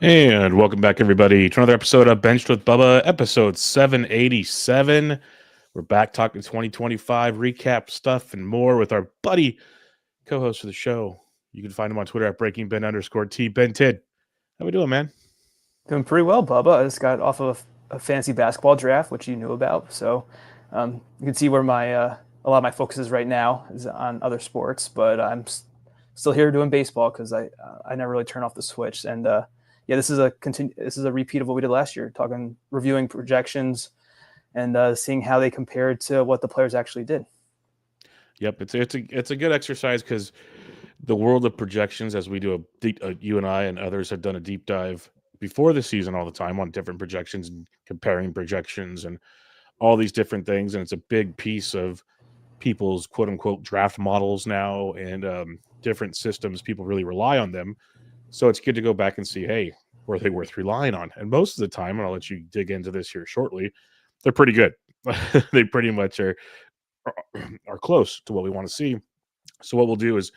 And welcome back, everybody, to another episode of Benched with Bubba, episode 787. We're back talking 2025 recap stuff and more with our buddy, co-host of the show. You can find him on Twitter at BreakingBen_T. Ben Tid. How we doing, man? Doing pretty well, Bubba. I just got off of a fancy basketball draft, which you knew about. So you can see where my a lot of my focus is right now is on other sports, but still here doing baseball because I never really turn off the switch. And yeah, this is a repeat of what we did last year, reviewing projections and seeing how they compared to what the players actually did. Yep, it's a good exercise because the world of projections, as we do you and I and others have done a deep dive before the season all the time on different projections and comparing projections and all these different things, and it's a big piece of people's quote unquote draft models now and different systems. People really rely on them. So it's good to go back and see, hey, were they worth relying on? And most of the time, and I'll let you dig into this here shortly, they're pretty good. They pretty much are close to what we want to see. So what we'll do is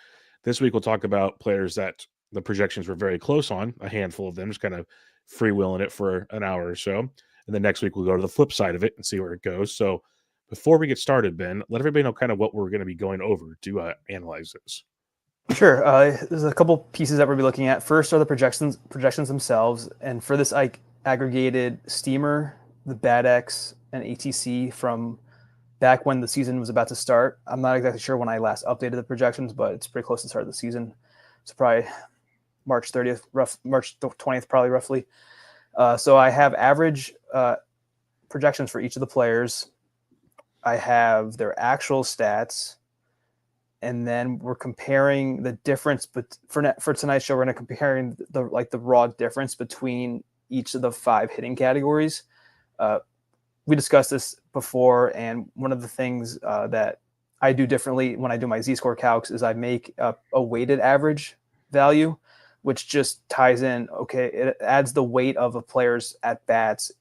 this week we'll talk about players that the projections were very close on, a handful of them, just kind of freewheeling it for an hour or so. And then next week we'll go to the flip side of it and see where it goes. So before we get started, Ben, let everybody know kind of what we're going to be going over to analyze this. Sure. There's a couple pieces that we'll be looking at. First are the projections themselves, and for this, I aggregated Steamer, the BADX, and ATC from back when the season was about to start. I'm not exactly sure when I last updated the projections, but it's pretty close to the start of the season. So probably March 30th, March 20th, probably roughly. So I have average projections for each of the players. I have their actual stats. And then we're comparing the difference, but for tonight's show, we're going to comparing the raw difference between each of the 5 hitting categories. We discussed this before, and one of the things that I do differently when I do my Z-score calcs is I make a weighted average value, which just ties in. Okay, it adds the weight of a player's at bats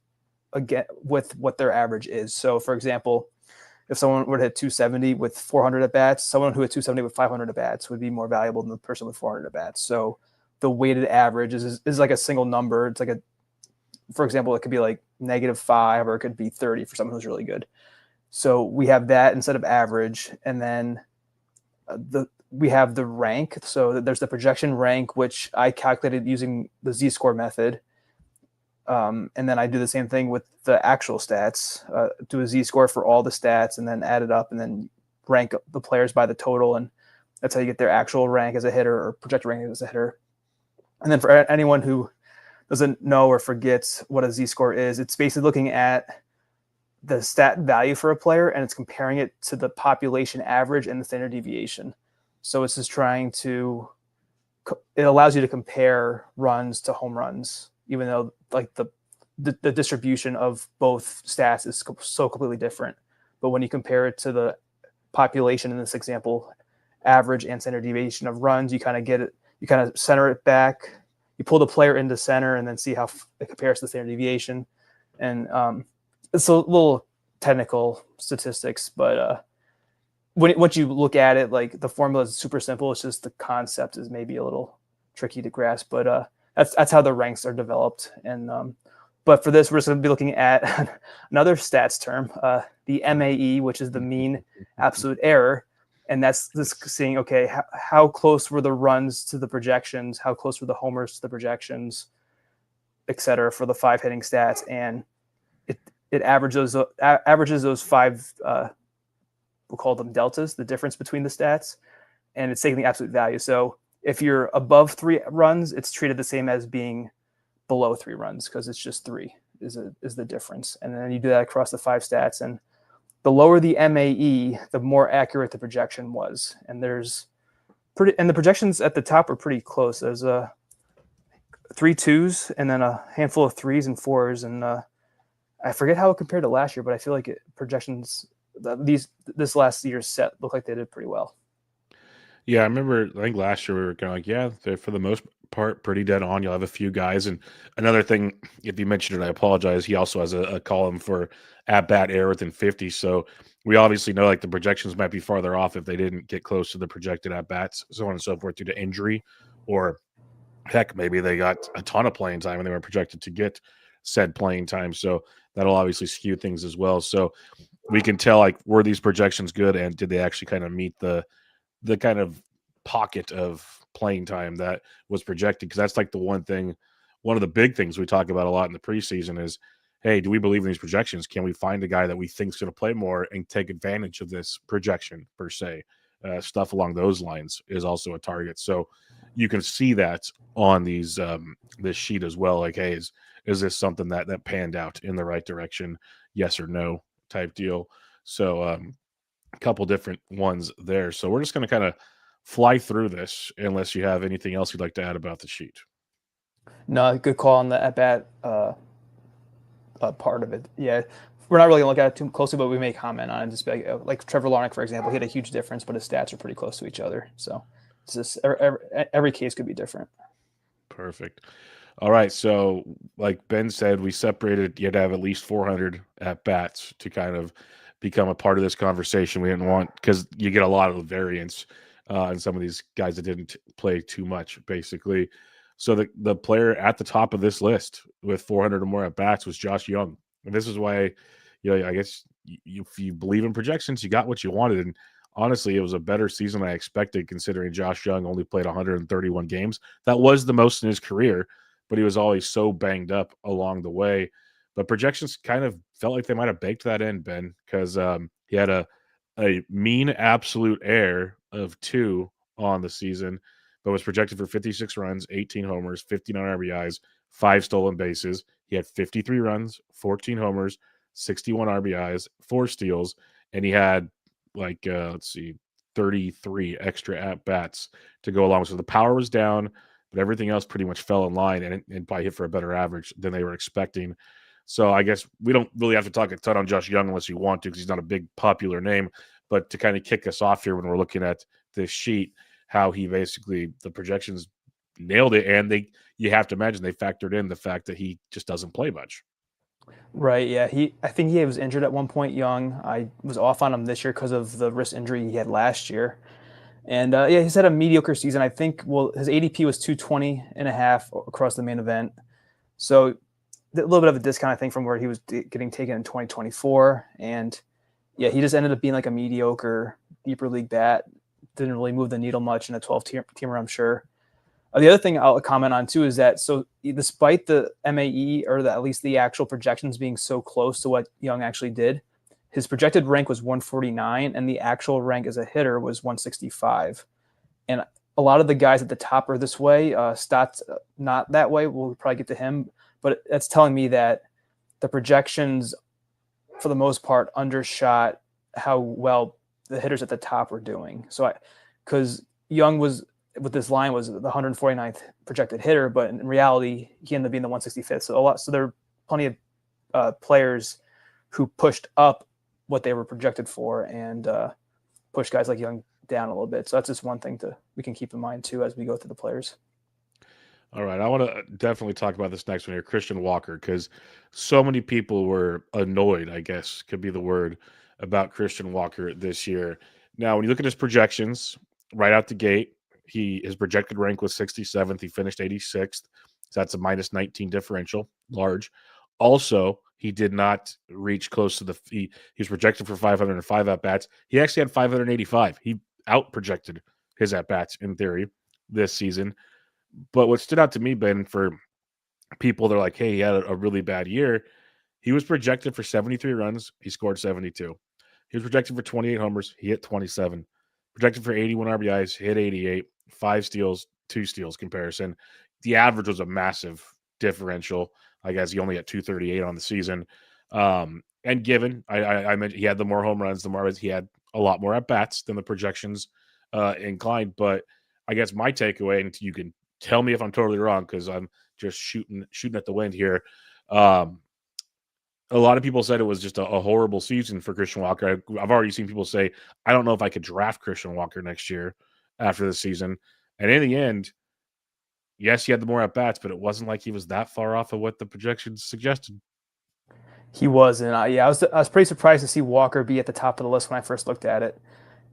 again with what their average is. So, for example, if someone were to hit 270 with 400 at bats, someone who hit 270 with 500 at bats would be more valuable than the person with 400 at bats. So the weighted average is like a single number. It's like for example, it could be like -5 or it could be 30 for someone who's really good. So we have that instead of average. And then we have the rank. So there's the projection rank, which I calculated using the Z-score method. And then I do the same thing with the actual stats, do a Z-score for all the stats and then add it up and then rank the players by the total. And that's how you get their actual rank as a hitter or projected rank as a hitter. And then for anyone who doesn't know or forgets what a Z-score is, it's basically looking at the stat value for a player and it's comparing it to the population average and the standard deviation. So it's just it allows you to compare runs to home runs, even though like the distribution of both stats is so completely different. But when you compare it to the population in this example, average and standard deviation of runs, you kind of get it, you kind of center it back, you pull the player into center and then see how it compares to the standard deviation. And it's a little technical statistics, but once you look at it, like the formula is super simple. It's just the concept is maybe a little tricky to grasp, but that's how the ranks are developed. And but for this, we're just going to be looking at another stats term, the MAE, which is the mean absolute error. And that's just seeing, okay, how close were the runs to the projections? How close were the homers to the projections, et cetera, for the 5 hitting stats? And it averages those 5, we'll call them deltas, the difference between the stats. And it's taking the absolute value. So if you're above 3 runs, it's treated the same as being below 3 runs because it's just 3 is the difference. And then you do that across the 5 stats. And the lower the MAE, the more accurate the projection was. And the projections at the top are pretty close. There's 3 2s and then a handful of 3s and 4s. And I forget how it compared to last year, but I feel like projections this last year's set look like they did pretty well. Yeah, I remember, I think last year we were kind of like, yeah, they're for the most part pretty dead on. You'll have a few guys. And another thing, if you mentioned it, I apologize. He also has a column for at bat error within 50. So we obviously know like the projections might be farther off if they didn't get close to the projected at bats, so on and so forth due to injury or Heck, maybe they got a ton of playing time and they were projected to get said playing time. So that'll obviously skew things as well. So we can tell, like, were these projections good and did they actually kind of meet the kind of pocket of playing time that was projected? Because that's like the one of the big things we talk about a lot in the preseason is, hey, do we believe in these projections? Can we find a guy that we think is going to play more and take advantage of this projection per se? Stuff along those lines is also a target. So you can see that on these this sheet as well. Like, hey, is this something that panned out in the right direction? Yes or no type deal. So a couple different ones there. So we're just going to kind of fly through this unless you have anything else you'd like to add about the sheet. No, good call on the at bat part of it. Yeah, we're not really gonna look at it too closely, but we may comment on it. Just like Trevor Larnach, for example, he had a huge difference, but his stats are pretty close to each other. So it's just every case could be different. Perfect. All right. So, like Ben said, we separated. You had to have at least 400 at bats to kind of become a part of this conversation. We didn't want, because you get a lot of variance in some of these guys that didn't play too much, basically. So the player at the top of this list with 400 or more at bats was Josh Young, and this is why, I guess if you believe in projections, you got what you wanted. And honestly, it was a better season than I expected, considering Josh Young only played 131 games. That was the most in his career, but he was always so banged up along the way. But projections kind of felt like they might have baked that in, Ben, because he had a mean absolute air of 2 on the season, but was projected for 56 runs, 18 homers, 59 RBIs, 5 stolen bases. He had 53 runs, 14 homers, 61 RBIs, 4 steals, and he had let's see, 33 extra at bats to go along. So the power was down, but everything else pretty much fell in line and probably hit for a better average than they were expecting. So I guess we don't really have to talk a ton on Josh Young unless you want to, because he's not a big popular name. But to kind of kick us off here when we're looking at this sheet, how he basically the projections nailed it, and you have to imagine they factored in the fact that he just doesn't play much. Right. Yeah. I think he was injured at one point. Young. I was off on him this year because of the wrist injury he had last year. And yeah, he's had a mediocre season. I think, well, his ADP was 220 and a half across the main event. So a little bit of a discount, I think, from where he was getting taken in 2024. And yeah, he just ended up being like a mediocre deeper league bat. Didn't really move the needle much in a 12-teamer, I'm sure. The other thing I'll comment on too is that, so despite the MAE, or at least the actual projections being so close to what Young actually did, his projected rank was 149 and the actual rank as a hitter was 165. And a lot of the guys at the top are this way. Stats not that way. We'll probably get to him, but that's telling me that the projections, for the most part, undershot how well the hitters at the top were doing. So because Young was, with this line, was the 149th projected hitter, but in reality, he ended up being the 165th. So there are plenty of players who pushed up what they were projected for and pushed guys like Young down a little bit. So that's just one thing we can keep in mind too as we go through the players. All right, I want to definitely talk about this next one here, Christian Walker, because so many people were annoyed, I guess could be the word, about Christian Walker this year. Now, when you look at his projections right out the gate, his projected rank was 67th. He finished 86th. So that's a minus 19 differential, large. Also, he did not reach close to he was projected for 505 at bats. He actually had 585. He out projected his at bats in theory this season. But what stood out to me, Ben, for people that are like, hey, he had a really bad year, he was projected for 73 runs. He scored 72. He was projected for 28 homers. He hit 27. Projected for 81 RBIs. Hit 88. 5 steals, 2 steals comparison. The average was a massive differential. I guess he only had 238 on the season. And given, I mentioned he had the more home runs, the more he had a lot more at bats than the projections inclined. But I guess my takeaway, and you can tell me if I'm totally wrong because I'm just shooting at the wind here. A lot of people said it was just a horrible season for Christian Walker. I've already seen people say, I don't know if I could draft Christian Walker next year after the season. And in the end, yes, he had the more at bats, but it wasn't like he was that far off of what the projections suggested. He was, and yeah, I was pretty surprised to see Walker be at the top of the list when I first looked at it.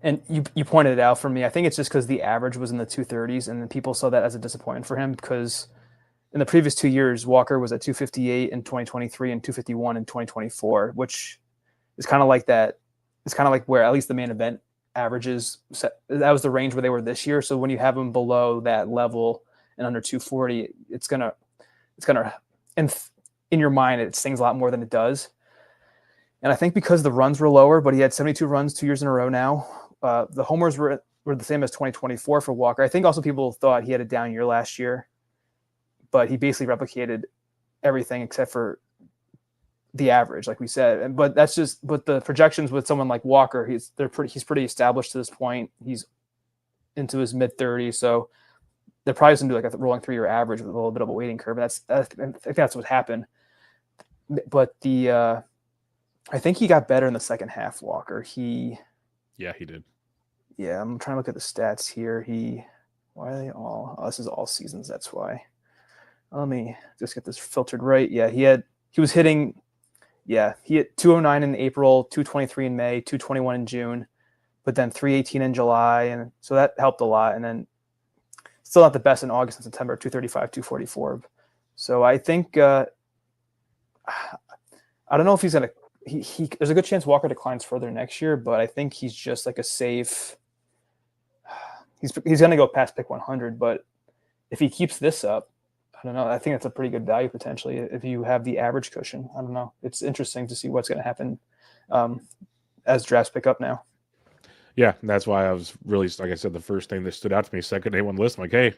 And you pointed it out for me. I think it's just because the average was in the 230s, and then people saw that as a disappointment for him because in the previous 2 years, Walker was at 258 in 2023 and 251 in 2024, which is kind of like that. It's kind of like where at least the main event averages set, that was the range where they were this year. So when you have them below that level and under 240, it's gonna in your mind it stings a lot more than it does. And I think because the runs were lower, but he had 72 runs 2 years in a row now. The homers were the same as 2024 for Walker. I think also people thought he had a down year last year, but he basically replicated everything except for the average, like we said. But the projections with someone like Walker, he's pretty established to this point. He's into his mid 30s, so they're probably going to do like a rolling 3-year average with a little bit of a weighting curve. I think that's what happened. But I think he got better in the second half, Walker. Yeah, he did. Yeah, I'm trying to look at the stats here. Why are they all? Oh, this is all seasons. That's why. Let me just get this filtered right. Yeah, he was hitting. Yeah, he hit 209 in April, 223 in May, 221 in June, but then 318 in July, and so that helped a lot. And then still not the best in August and September, 235, 244. So I think I don't know if he's gonna. There's a good chance Walker declines further next year, but I think he's just like a safe. He's going to go past pick 100, but if he keeps this up, I don't know. I think that's a pretty good value potentially if you have the average cushion. I don't know. It's interesting to see what's going to happen as drafts pick up now. Yeah, that's why I was really, like I said, the first thing that stood out to me, second day one list, I'm like, hey,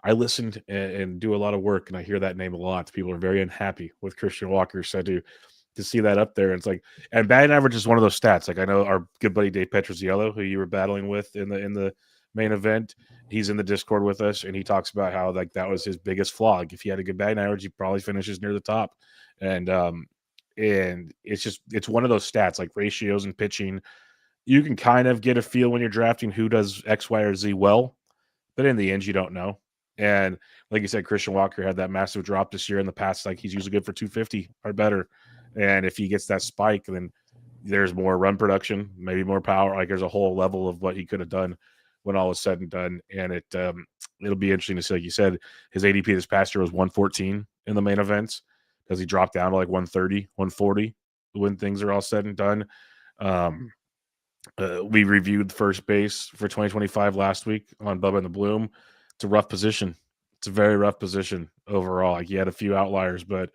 I listened and do a lot of work, and I hear that name a lot. People are very unhappy with Christian Walker, so to see that up there, it's like, and batting average is one of those stats. Like I know our good buddy Dave Petroziello, who you were battling with in the main event, he's in the Discord with us, and he talks about how like that was his biggest flaw. Like, if he had a good batting average, he probably finishes near the top, and it's one of those stats like ratios and pitching. You can kind of get a feel when you're drafting who does X, Y, or Z well, but in the end, you don't know. And like you said, Christian Walker had that massive drop this year. In the past, like he's usually good for 250 or better. And if he gets that spike, then there's more run production, maybe more power. Like there's a whole level of what he could have done when all is said and done. And it'll be interesting to see. Like you said, his ADP this past year was 114 in the main events. Does he drop down to like 130, 140 when things are all said and done? We reviewed first base for 2025 last week on Bubba and the Bloom. It's a rough position. It's a very rough position overall. Like, he had a few outliers, but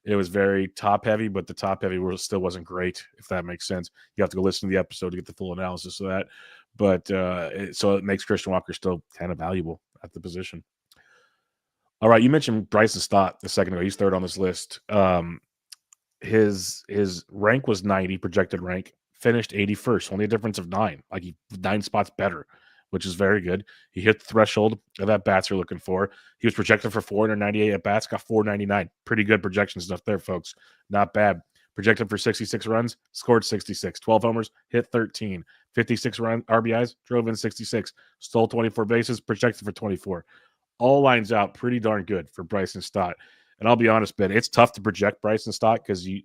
it was very top heavy, but the top heavy still wasn't great, if that makes sense. You have to go listen to the episode to get the full analysis of that. But so it makes Christian Walker still kind of valuable at the position. All right, you mentioned Bryson Stott a second ago. He's third on this list. His rank was 90, projected rank. Finished 81st, only a difference of 9. Like, 9 spots better, which is very good. He hit the threshold of at bats you're looking for. He was projected for 498 at bats, got 499. Pretty good projection stuff there, folks. Not bad. Projected for 66 runs, scored 66. 12 homers, hit 13. 56 RBIs, drove in 66. Stole 24 bases, projected for 24. All lines out pretty darn good for Bryson Stott. And I'll be honest, Ben, it's tough to project Bryson Stott because he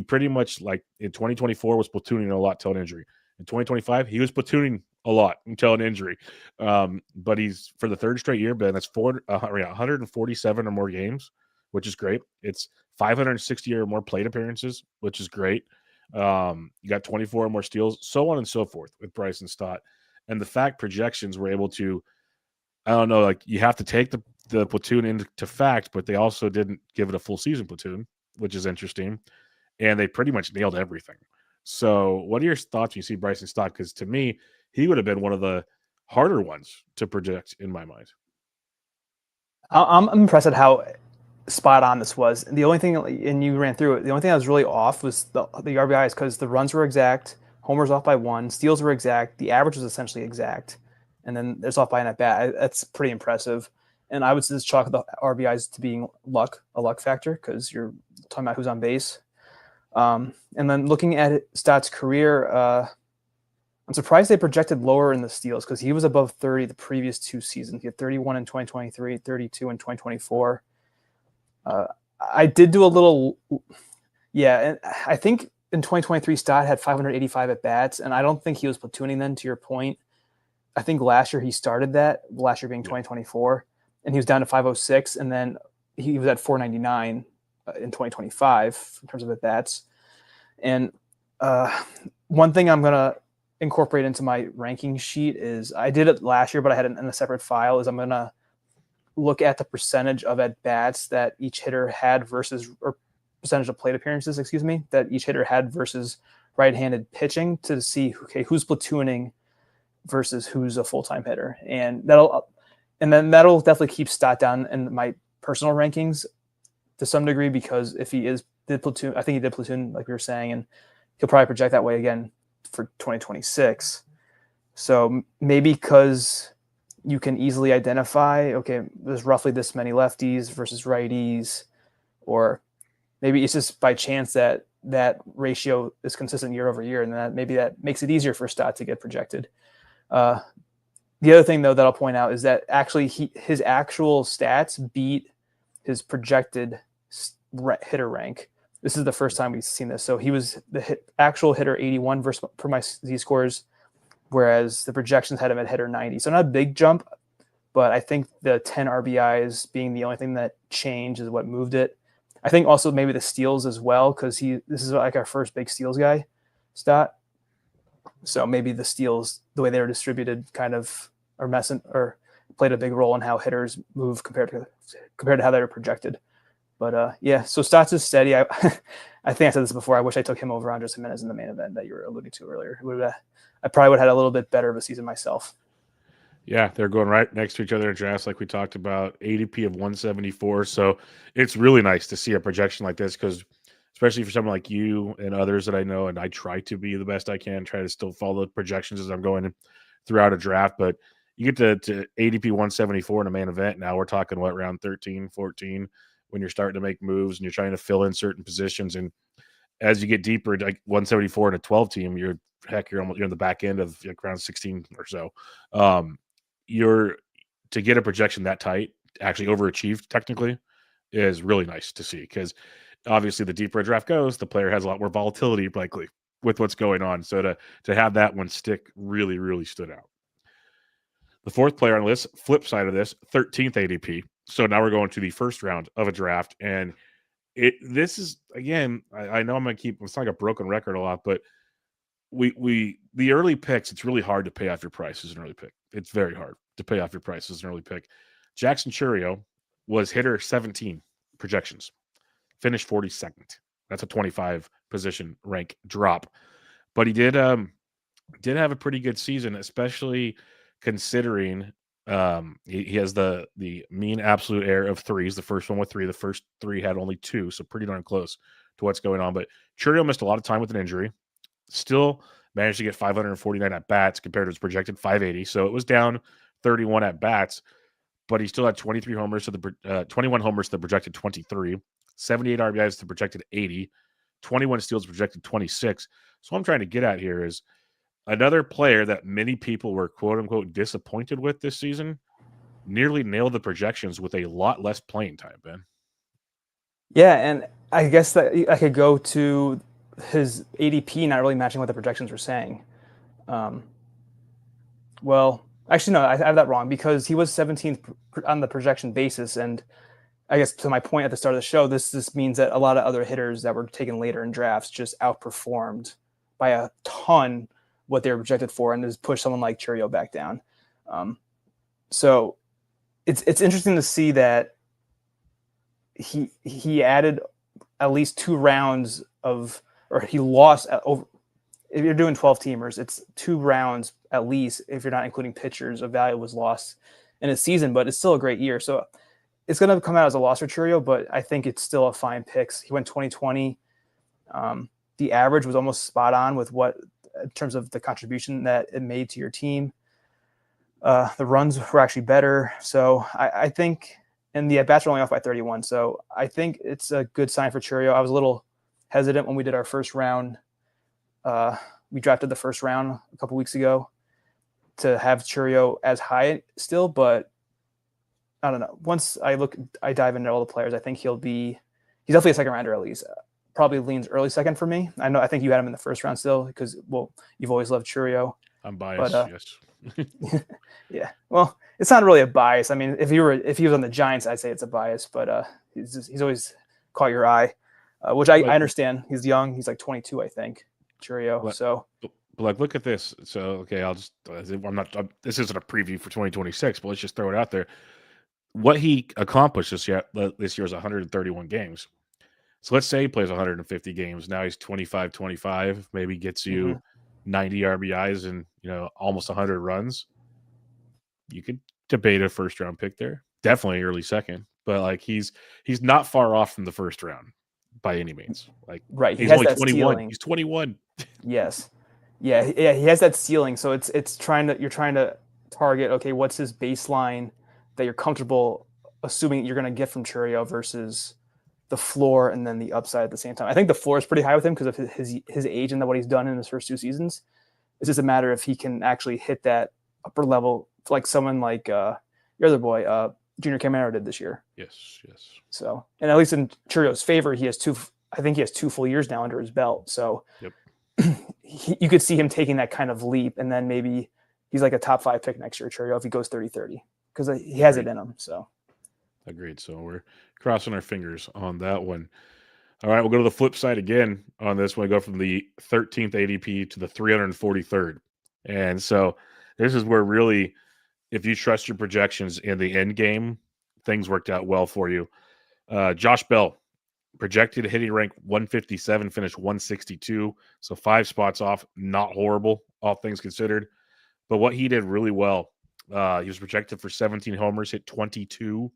pretty much, like in 2024, was platooning a lot until an injury. In 2025, he was platooning a lot until an injury. But he's, for the third straight year, Ben, that's 147 or more games, which is great. It's 560 or more plate appearances, which is great. You got 24 or more steals, so on and so forth with Bryson Stott. And the fact projections were able to, I don't know, like, you have to take the platoon into fact, but they also didn't give it a full season platoon, which is interesting. And they pretty much nailed everything. So what are your thoughts when you see Bryson Stott? Because to me, he would have been one of the harder ones to project in my mind. I'm impressed at how spot on this was. The only thing, and you ran through it, the only thing that was really off was the RBIs, because the runs were exact, homers off by 1, steals were exact, the average was essentially exact, and then there's off by an at bat. That's pretty impressive. And I would just chalk the RBIs to being a luck factor, because you're talking about who's on base. And then looking at Stott's career, I'm surprised they projected lower in the steals, because he was above 30 the previous 2 seasons. He had 31 in 2023, 32 in 2024. I did do a little, yeah, and I think in 2023, Stott had 585 at bats, and I don't think he was platooning then. To your point, I think last year he started that. Last year being 2024, and he was down to 506, and then he was at 499 in 2025 in terms of at bats. And one thing I'm gonna incorporate into my ranking sheet is I did it last year, but I had it in a separate file. Is I'm gonna look at the percentage of at bats that each hitter had versus, or percentage of plate appearances, excuse me, that each hitter had versus right-handed pitching to see, okay, who's platooning versus who's a full-time hitter. And then that'll definitely keep Stott down in my personal rankings to some degree, because if he did platoon, I think he did platoon, like we were saying, and he'll probably project that way again for 2026. So maybe because you can easily identify, okay, there's roughly this many lefties versus righties, or maybe it's just by chance that that ratio is consistent year over year, and maybe that makes it easier for Stott to get projected. The other thing, though, that I'll point out is that actually his actual stats beat his projected hitter rank. This is the first time we've seen this. So he was the actual hitter 81 per my Z-scores, whereas the projections had him at hitter 90. So not a big jump, but I think the 10 RBIs being the only thing that changed is what moved it. I think also maybe the steals as well, because this is like our first big steals guy, Stott. So maybe the steals, the way they were distributed, kind of or played a big role in how hitters move compared to how they were projected. But yeah, so Stotts is steady. I I think I said this before. I wish I took him over Andres Jimenez in the main event that you were alluding to earlier. I probably would have had a little bit better of a season myself. Yeah, they're going right next to each other in drafts, like we talked about. ADP of 174. So it's really nice to see a projection like this, because especially for someone like you and others that I know, and I try to be the best I can, try to still follow the projections as I'm going throughout a draft. But you get to ADP 174 in a main event. Now we're talking what, round 13, 14, when you're starting to make moves and you're trying to fill in certain positions. And as you get deeper, like 174 in a 12 team, you're in the back end of like round 16 or so. You're to get a projection that tight, actually overachieved technically, is really nice to see, because obviously the deeper a draft goes, the player has a lot more volatility likely with what's going on. So to have that one stick really, really stood out. The fourth player on the list, flip side of this, 13th ADP. So now we're going to the first round of a draft, and this is again, I know I'm gonna keep it's like a broken record a lot, but the early picks, it's really hard to pay off your price as an early pick. It's very hard to pay off your price as an early pick. Jackson Churio was hitter 17 projections, finished 42nd. That's a 25 position rank drop, but he did have a pretty good season, especially considering he has the mean absolute error of threes. The first one with 3, the first 3 had only 2, so pretty darn close to what's going on. But Churio missed a lot of time with an injury. Still managed to get 549 at bats compared to his projected 580. So it was down 31 at bats, but he still had 23 homers to the 21 homers to the projected 23, 78 RBIs to the projected 80, 21 steals projected 26. So what I'm trying to get at here is another player that many people were quote unquote disappointed with this season nearly nailed the projections with a lot less playing time, Ben. Yeah, and I guess that I could go to his ADP not really matching what the projections were saying. Well, actually, no, I have that wrong, because he was 17th on the projection basis. And I guess to my point at the start of the show, this means that a lot of other hitters that were taken later in drafts just outperformed by a ton what they were projected for, and just pushed someone like Churio back down. So it's interesting to see that he added at least 2 rounds of, or he lost over. If you're doing 12 teamers, it's 2 rounds at least, if you're not including pitchers, of value was lost in a season, but it's still a great year. So it's going to come out as a loss for Churio, but I think it's still a fine pick. He went 2020. The average was almost spot on with what, in terms of the contribution that it made to your team. The runs were actually better. So I think, and the at-bats were only off by 31. So I think it's a good sign for Churio. I was a little hesitant when we did our first round. We drafted the first round a couple weeks ago to have Churio as high still, but I don't know. Once I dive into all the players, I think he's definitely a second rounder at least. probably leans early second for me. I think you had him in the first round still because, well, you've always loved Churio. I'm biased, yes. Yeah. Well, it's not really a bias. I mean, if he was on the Giants, I'd say it's a bias, but he's always caught your eye, which I understand. He's young. He's like 22, I think, Churio. But like, look at this. So, okay, this isn't a preview for 2026, but let's just throw it out there. What he accomplished this year is 131 games. So let's say he plays 150 games. Now he's 25, maybe gets you 90 RBIs and almost 100 runs. You could debate a first round pick there. Definitely early second, but like he's not far off from the first round by any means. Like right, he's only 21. Ceiling. He's 21. Yes. Yeah, he has that ceiling. So you're trying to target, okay, what's his baseline that you're comfortable assuming you're going to get from Churio versus the floor and then the upside at the same time. I think the floor is pretty high with him because of his age and what he's done in his first 2 seasons. It's just a matter if he can actually hit that upper level like someone like your other boy, Junior Camaro did this year. Yes. So, and at least in Churio's favor, I think he has 2 full years now under his belt. So you could see him taking that kind of leap, and then maybe he's like a top 5 pick next year, Churio, if he goes 30-30, because he has it in him. So agreed. So we're crossing our fingers on that one. All right, we'll go to the flip side again on this one. We go from the 13th ADP to the 343rd. And so this is where really, if you trust your projections in the end game, things worked out well for you. Josh Bell, projected hitting rank 157, finished 162. So 5 spots off, not horrible, all things considered. But what he did really well, he was projected for 17 homers, hit 22.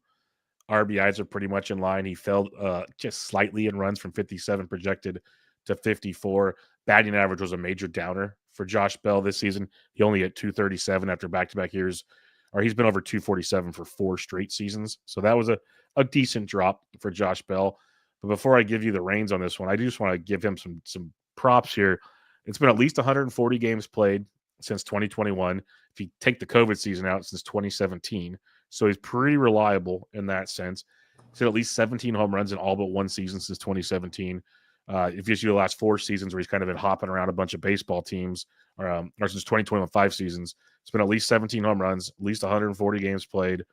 RBIs are pretty much in line. He fell just slightly in runs from 57 projected to 54. Batting average was a major downer for Josh Bell this season. He only hit 237 after back-to-back years, or he's been over 247 for 4 straight seasons. So that was a decent drop for Josh Bell. But before I give you the reins on this one, I do just want to give him some props here. It's been at least 140 games played since 2021. If you take the COVID season out, since 2017. So he's pretty reliable in that sense. He's hit at least 17 home runs in all but 1 season since 2017. If you see the last 4 seasons where he's kind of been hopping around a bunch of baseball teams, or since 2021, 5 seasons, it's been at least 17 home runs, at least 140 games played.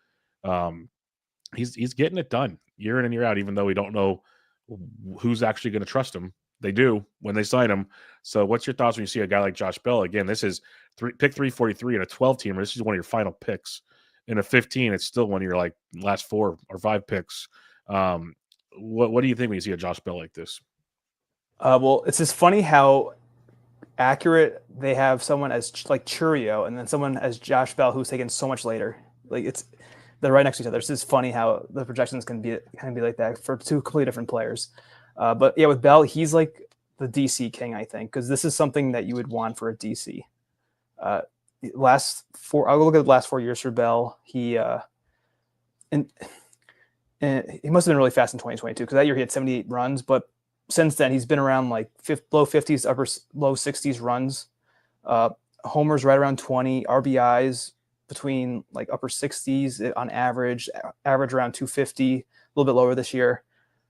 He's getting it done year in and year out, even though we don't know who's actually going to trust him. They do when they sign him. So what's your thoughts when you see a guy like Josh Bell? Again, this is pick 343 in a 12-teamer. This is one of your final picks. In a 15, it's still one of your like last 4 or 5 picks. What do you think when you see a Josh Bell like this? Well, it's just funny how accurate they have someone as like Churio and then someone as Josh Bell who's taken so much later. Like they're right next to each other. It's just funny how the projections can be like that for 2 completely different players. But yeah, with Bell, he's like the DC king, I think, because this is something that you would want for a DC. I'll look at the last 4 years for Bell. He and he must have been really fast in 2022 because that year he had 78 runs, but since then he's been around like low 50s, low 60s runs, homers right around 20, RBIs between like upper 60s on average around 250, a little bit lower this year.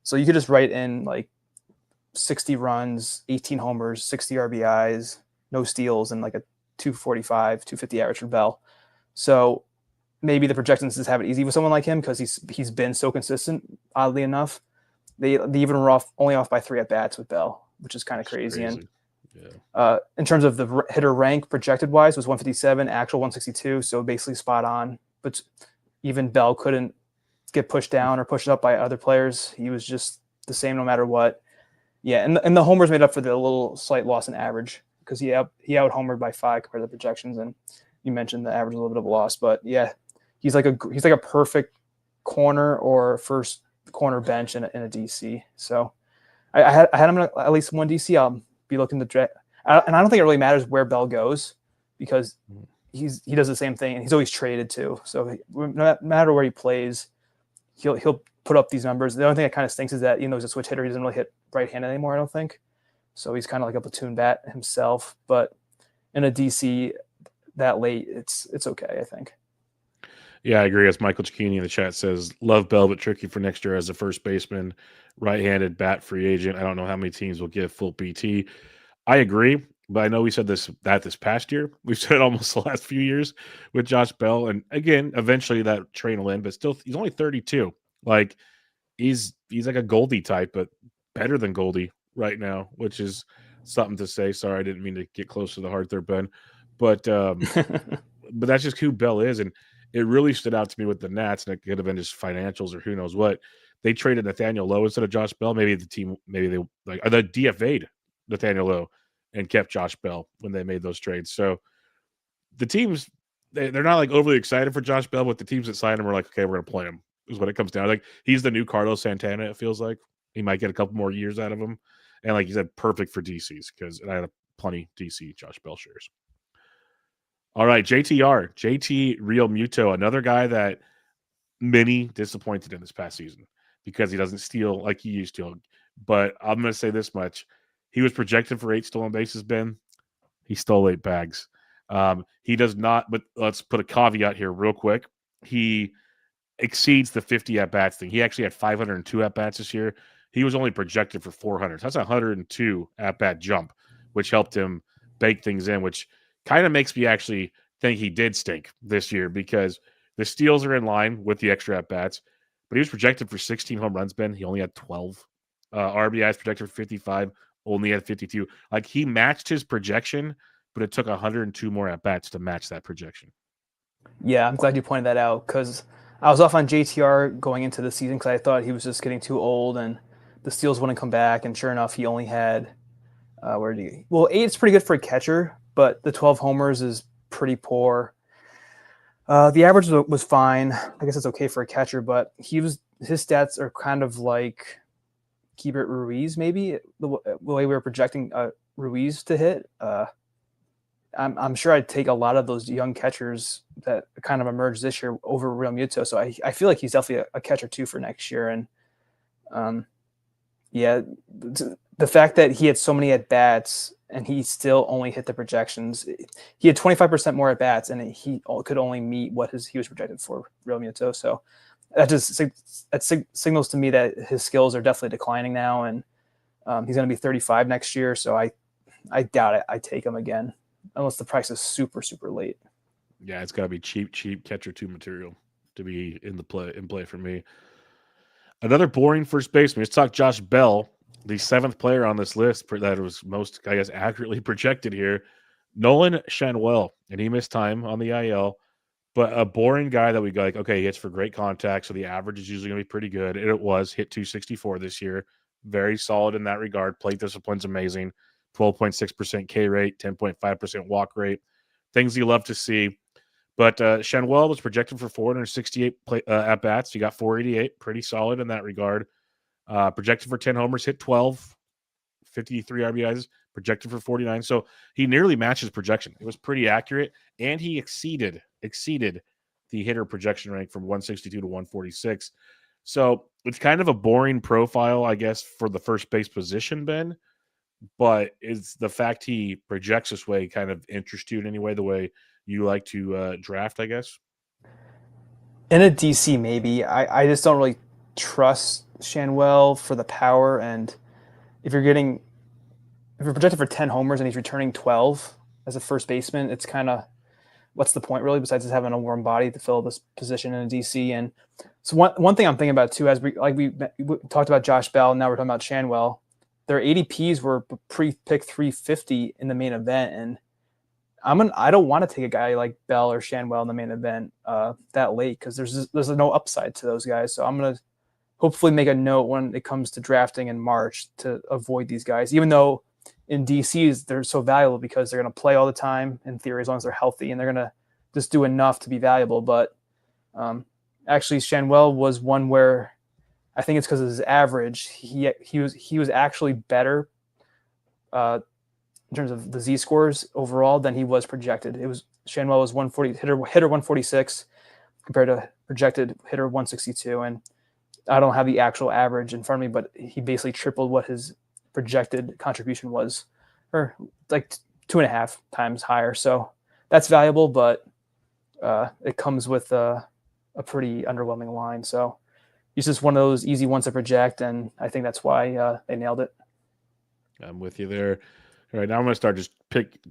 So you could just write in like 60 runs, 18 homers, 60 RBIs, no steals, and like a 245, 250 average for Bell. So maybe the projections just have it easy with someone like him because he's been so consistent, oddly enough. They even were only off by 3 at-bats with Bell, which is kind of crazy. And in terms of the hitter rank, projected-wise, was 157, actual 162, so basically spot on. But even Bell couldn't get pushed down or pushed up by other players. He was just the same no matter what. Yeah, and the homers made up for the little slight loss in average because he out-homered by 5 compared to the projections, and you mentioned the average a little bit of a loss. But yeah, he's like a perfect corner or first corner bench in a DC. So I had him in at least one DC. I'll be looking to draft, and I don't think it really matters where Bell goes because he does the same thing, and he's always traded too. So no matter where he plays, he'll put up these numbers. The only thing that kind of stinks is that even though he's a switch hitter, he doesn't really hit right-handed anymore, I don't think. So he's kind of like a platoon bat himself. But in a DC that late, it's okay, I think. Yeah, I agree. As Michael Cicchini in the chat says, love Bell, but tricky for next year as a first baseman, right-handed bat free agent. I don't know how many teams will give full PT. I agree, but I know we said this past year. We've said it almost the last few years with Josh Bell, and again, eventually that train will end. But still, he's only 32. Like he's like a Goldie type, but better than Goldie right now, which is something to say. Sorry, I didn't mean to get close to the heart there, Ben. But but that's just who Bell is, and it really stood out to me with the Nats, and it could have been just financials or who knows what. They traded Nathaniel Lowe instead of Josh Bell. Maybe the team, maybe they like or the DFA'd Nathaniel Lowe and kept Josh Bell when they made those trades. So the teams they're not like overly excited for Josh Bell, but the teams that signed him are like, okay, we're gonna play him. Is what it comes down. Like he's the new Carlos Santana. It feels like he might get a couple more years out of him, and like you said, perfect for DCs because I had plenty DC Josh Bell shares. All right, JT Real Muto, another guy that many disappointed in this past season because he doesn't steal like he used to. But I'm going to say this much: he was projected for 8 stolen bases. Ben, he stole 8 bags. He does not. But let's put a caveat here, real quick. He exceeds the 50 at bats thing. He actually had 502 at bats this year. He was only projected for 400. So that's a 102 at bat jump, which helped him bake things in, which kind of makes me actually think he did stink this year because the steals are in line with the extra at bats, but he was projected for 16 home runs, Ben. He only had 12. RBIs projected for 55, only had 52. Like he matched his projection, but it took 102 more at bats to match that projection. Yeah, I'm glad you pointed that out because I was off on JTR going into the season because I thought he was just getting too old and the steals wouldn't come back. And sure enough, he only had well, 8 is pretty good for a catcher, but the 12 homers is pretty poor. The average was fine. I guess it's okay for a catcher, but his stats are kind of like Keibert Ruiz, maybe the way we were projecting Ruiz to hit. I'm sure I'd take a lot of those young catchers that kind of emerged this year over Real Muto. So I feel like he's definitely a catcher too for next year. And yeah, the fact that he had so many at bats and he still only hit the projections. He had 25% more at bats and he could only meet what he was projected for Real Muto. So that signals to me that his skills are definitely declining now, and he's going to be 35 next year. So I doubt it. I take him again. Unless the price is super, super late. Yeah, it's got to be cheap catcher 2 material to be in play for me. Another boring first baseman. Let's talk Josh Bell, the 7th player on this list that was most, I guess, accurately projected here. Nolan Schanuel, and he missed time on the IL, but a boring guy that we go like, okay, he hits for great contact, so the average is usually going to be pretty good. And it was hit 264 this year. Very solid in that regard. Plate discipline's amazing. 12.6% K rate, 10.5% walk rate. Things you love to see. But Schanuel was projected for 468 at bats. He got 488, pretty solid in that regard. Projected for 10 homers, hit 12, 53 RBIs, projected for 49. So he nearly matched his projection. It was pretty accurate, and he exceeded the hitter projection rank from 162 to 146. So it's kind of a boring profile, I guess, for the first base position, Ben. But is the fact he projects this way kind of interest you in any way, the way you like to draft, I guess? In a DC, maybe. I just don't really trust Schanuel for the power. And if you're projected for 10 homers and he's returning 12 as a first baseman, it's kind of, what's the point really besides just having a warm body to fill this position in a DC? And so one thing I'm thinking about too, as we talked about Josh Bell, now we're talking about Schanuel. Their ADPs were pre-pick 350 in the main event, and I don't want to take a guy like Bell or Schanuel in the main event that late because there's no upside to those guys. So I'm gonna hopefully make a note when it comes to drafting in March to avoid these guys, even though in DCs they're so valuable because they're gonna play all the time in theory as long as they're healthy, and they're gonna just do enough to be valuable. But actually, Schanuel was one where I think it's because of his average. He was actually better in terms of the Z scores overall than he was projected. It was Schanuel was 140 hitter 146 compared to projected hitter 162, and I don't have the actual average in front of me, but he basically tripled what his projected contribution was, or like 2.5 times higher. So that's valuable, but it comes with a pretty underwhelming line. So he's just one of those easy ones to project, and I think that's why they nailed it. I'm with you there. All right, now I'm going to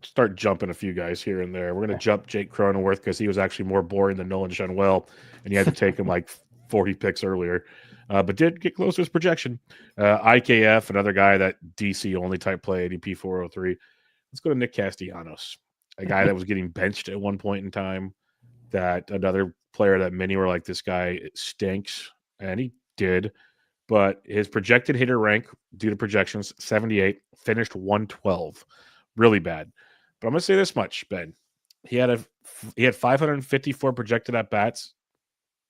start jumping a few guys here and there. We're going to jump Jake Cronenworth because he was actually more boring than Nolan Shenwell, and you had to take him like 40 picks earlier, but did get close to his projection. IKF, another guy that DC only type play, ADP 403. Let's go to Nick Castellanos, a guy that was getting benched at one point in time. That another player that many were like, this guy stinks, and he did. But his projected hitter rank due to projections 78, finished 112, really bad. But I'm gonna say this much, Ben. He had 554 projected at bats,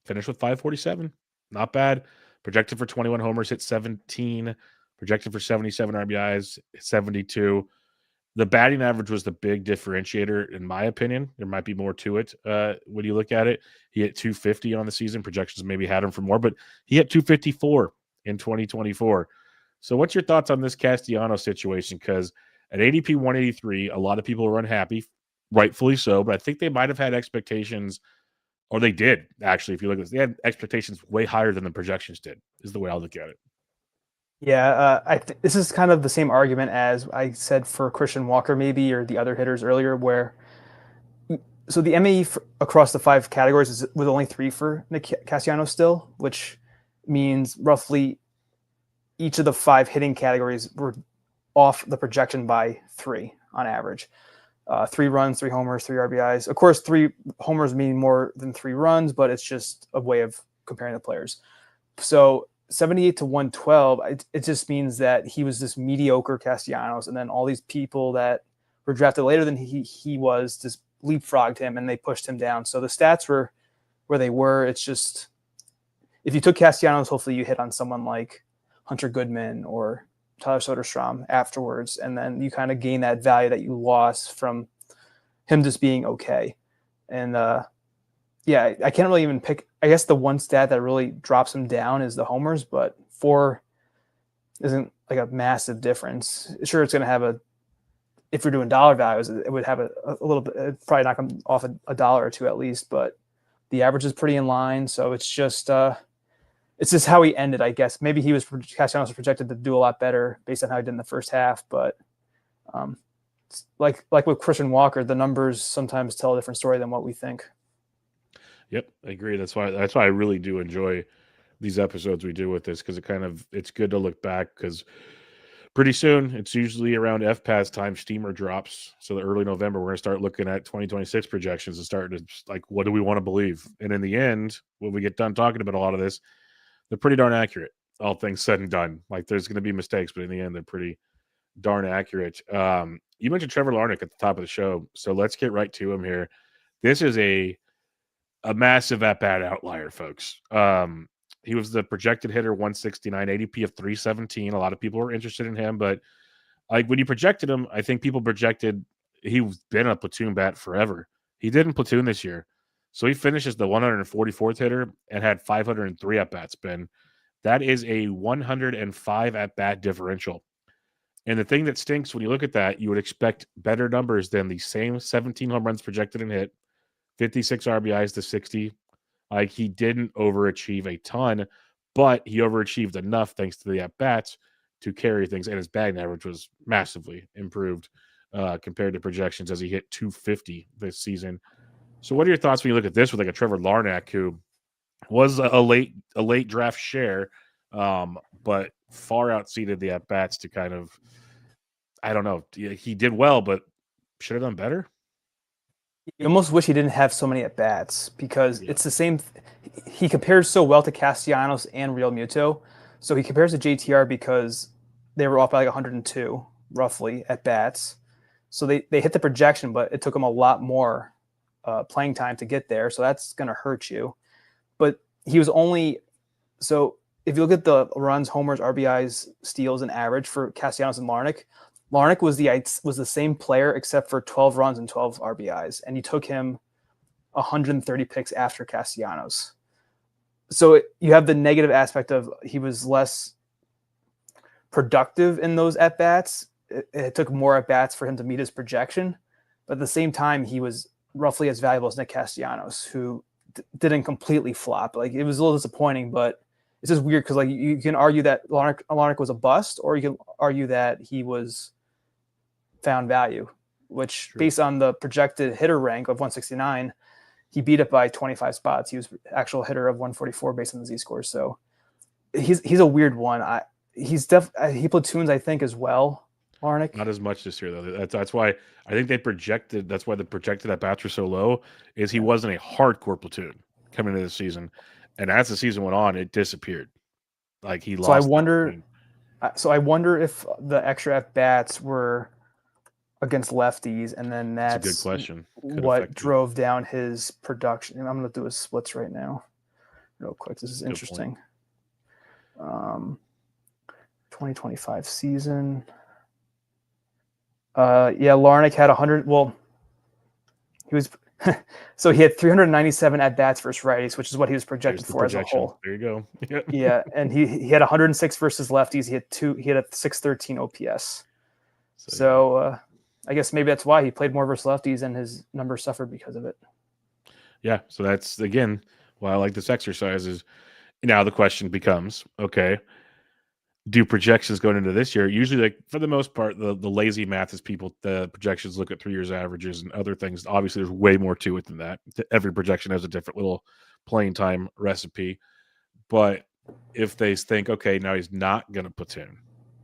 finished with 547, not bad. Projected for 21 homers, hit 17. Projected for 77 RBIs, 72. The batting average was the big differentiator, in my opinion. There might be more to it when you look at it. He hit 250 on the season. Projections maybe had him for more, but he hit 254 in 2024. So what's your thoughts on this Castellanos situation? Because at ADP 183, a lot of people were unhappy, rightfully so, but I think they might have had expectations, or they did, actually, if you look at this. They had expectations way higher than the projections did, is the way I look at it. Yeah, this is kind of the same argument as I said for Christian Walker, maybe, or the other hitters earlier, where so the MAE across the 5 categories was only 3 for Nick Castellanos still, which means roughly each of the 5 hitting categories were off the projection by 3 on average. 3 runs, 3 homers, 3 RBIs. Of course, 3 homers mean more than 3 runs, but it's just a way of comparing the players. So 78 to 112, it just means that he was this mediocre Castellanos, and then all these people that were drafted later than he was just leapfrogged him, and they pushed him down. So the stats were where they were. It's just, if you took Castellanos, hopefully you hit on someone like Hunter Goodman or Tyler Soderstrom afterwards, and then you kind of gain that value that you lost from him just being okay. And yeah, I can't really even pick. I guess the one stat that really drops him down is the homers, but 4 isn't like a massive difference. Sure, it's going to have if you're doing dollar values, it would have a little bit, it'd probably knock him off a dollar or two at least, but the average is pretty in line. So it's just how he ended, I guess. Maybe Castellanos was projected to do a lot better based on how he did in the first half, but like with Christian Walker, the numbers sometimes tell a different story than what we think. Yep, I agree. That's why I really do enjoy these episodes we do with this, because it's good to look back, because pretty soon it's usually around FPAS time steamer drops. So the early November, we're going to start looking at 2026 projections and start to, like, what do we want to believe? And in the end, when we get done talking about a lot of this, they're pretty darn accurate, all things said and done. Like, there's going to be mistakes, but in the end, they're pretty darn accurate. You mentioned Trevor Larnach at the top of the show, so let's get right to him here. This is a massive at-bat outlier, folks. He was the projected hitter 169, ADP of 317. A lot of people were interested in him, but like, when you projected him, I think people projected he's been a platoon bat forever. He didn't platoon this year. So he finishes the 144th hitter and had 503 at-bats, Ben. That is a 105 at-bat differential. And the thing that stinks, when you look at that, you would expect better numbers than the same 17 home runs projected and hit, 56 RBIs to 60. Like, he didn't overachieve a ton, but he overachieved enough thanks to the at-bats to carry things, and his batting average was massively improved compared to projections, as he hit 250 this season. So what are your thoughts when you look at this with like a Trevor Larnach, who was a late draft share, but far outseeded the at-bats to kind of, I don't know, he did well, but should have done better? You almost wish he didn't have so many at bats, because it's the same. He compares so well to Castellanos and Real Muto. So he compares to JTR because they were off by like 102 roughly at bats. So they hit the projection, but it took them a lot more playing time to get there. So that's going to hurt you. But he was only, so if you look at the runs, homers, RBIs, steals, and average for Castellanos and Larnach, Larnach was the same player except for 12 runs and 12 RBIs, and you took him 130 picks after Castellanos. So you have the negative aspect of he was less productive in those at-bats. It took more at-bats for him to meet his projection, but at the same time, he was roughly as valuable as Nick Castellanos, who didn't completely flop. Like it was a little disappointing, but it's just weird because like you can argue that Larnach was a bust, or you can argue that he was found value, which based on the projected hitter rank of 169, he beat it by 25 spots. He was actual hitter of 144 based on the Z scores. So he's a weird one. He platoons, I think, as well. Larnach. Not as much this year though. That's why I think they projected. That's why the projected at bats were so low. Is he wasn't a hardcore platoon coming into the season, and as the season went on, it disappeared. Like he lost. So I wonder if the extra at bats were against lefties, and then that's a good question. What drove down his production. And I'm going to do his splits right now, real quick. This is interesting. 2025 season. Larnach had 100. Well, he was so he had 397 at bats versus righties, which is what he was projected for as a whole. There you go. Yeah, and he had 106 versus lefties. He had a 613 OPS. So I guess maybe that's why he played more versus lefties, and his numbers suffered because of it. Yeah, so that's again why I like this exercise. Is now the question becomes, okay, do projections going into this year? Usually, like for the most part, the lazy math is the projections look at 3 years averages and other things. Obviously, there's way more to it than that. Every projection has a different little playing time recipe. But if they think, okay, now he's not going to platoon,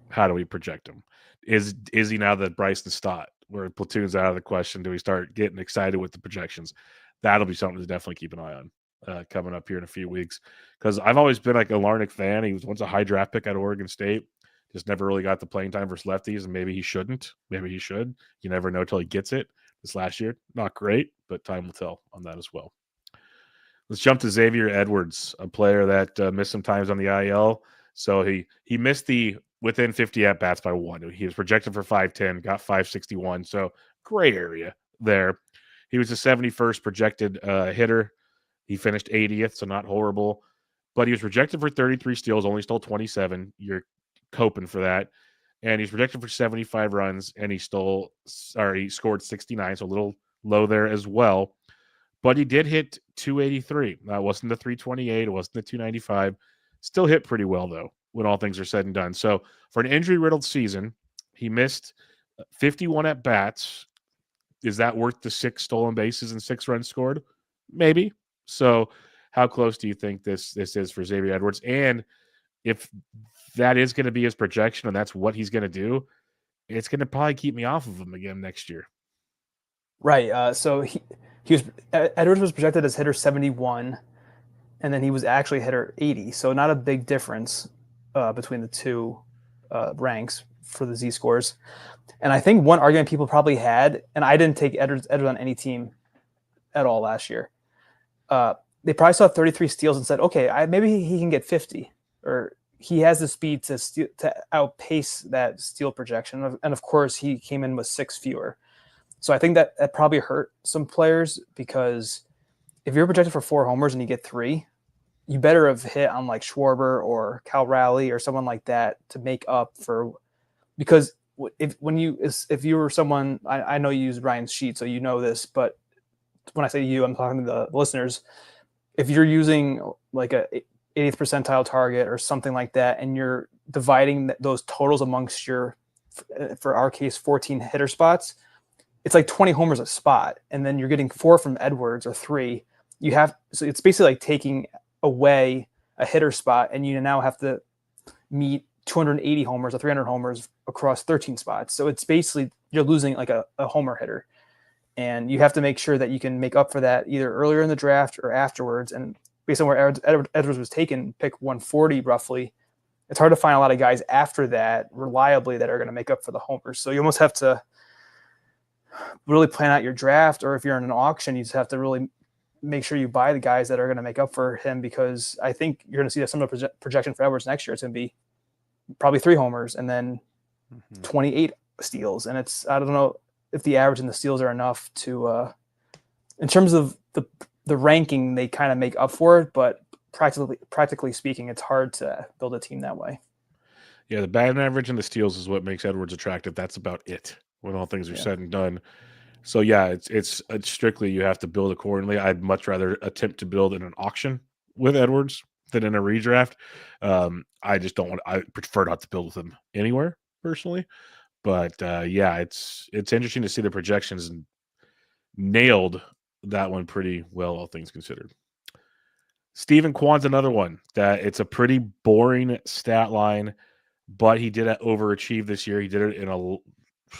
how do we project him? Is he now the Bryson Stott where platoon's out of the question? Do we start getting excited with the projections? That'll be something to definitely keep an eye on coming up here in a few weeks. Because I've always been like a Larnach fan. He was once a high draft pick at Oregon State. Just never really got the playing time versus lefties, and maybe he shouldn't. Maybe he should. You never know till he gets it. This last year, not great, but time will tell on that as well. Let's jump to Xavier Edwards, a player that missed some times on the IL. So he missed the within 50 at bats by 1. He was projected for 510, got 561. So gray area there. He was the 71st projected hitter. He finished 80th, so not horrible. But he was projected for 33 steals, only stole 27. You're coping for that. And he's projected for 75 runs, and he scored 69, so a little low there as well. But he did hit 283. That wasn't the 328. It wasn't the 295. Still hit pretty well, though, when all things are said and done. So for an injury-riddled season, he missed 51 at-bats. Is that worth the 6 stolen bases and 6 runs scored? Maybe. So how close do you think this is for Xavier Edwards? And if that is going to be his projection and that's what he's going to do, it's going to probably keep me off of him again next year. Right. So Edwards was projected as hitter 71, and then he was actually hitter 80. So not a big difference between the two ranks for the Z scores. And I think one argument people probably had, and I didn't take Edwards on any team at all last year. They probably saw 33 steals and said, okay, maybe he can get 50, or he has the speed to outpace that steal projection. And of course, he came in with 6 fewer. So I think that probably hurt some players, because if you're projected for 4 homers and you get 3, you better have hit on like Schwarber or Cal Raleigh or someone like that to make up for, because if you were someone, I know you use Ryan's sheet, so you know this, but when I say you, I'm talking to the listeners. If you're using like a 80th percentile target or something like that, and you're dividing those totals amongst your, for our case, 14 hitter spots, it's like 20 homers a spot, and then you're getting 4 from Edwards or 3. So it's basically like taking away a hitter spot, and you now have to meet 280 homers or 300 homers across 13 spots. So it's basically you're losing like a homer hitter, and you have to make sure that you can make up for that either earlier in the draft or afterwards. And based on where Edwards was taken, pick 140 roughly, it's hard to find a lot of guys after that reliably that are going to make up for the homers. So you almost have to really plan out your draft, or if you're in an auction, you just have to really make sure you buy the guys that are going to make up for him, because I think you're going to see some of the projection for Edwards next year. It's going to be probably 3 homers and then 28 steals. And I don't know if the average and the steals are enough to, in terms of the ranking, they kind of make up for it, but practically speaking, it's hard to build a team that way. Yeah, the batting average and the steals is what makes Edwards attractive. That's about it when all things are said and done. So yeah, it's strictly you have to build accordingly. I'd much rather attempt to build in an auction with Edwards than in a redraft. I just don't want. I prefer not to build with him anywhere personally. But yeah, it's interesting to see the projections and nailed that one pretty well, all things considered. Stephen Kwan's another one that it's a pretty boring stat line, but he did overachieve this year. He did it in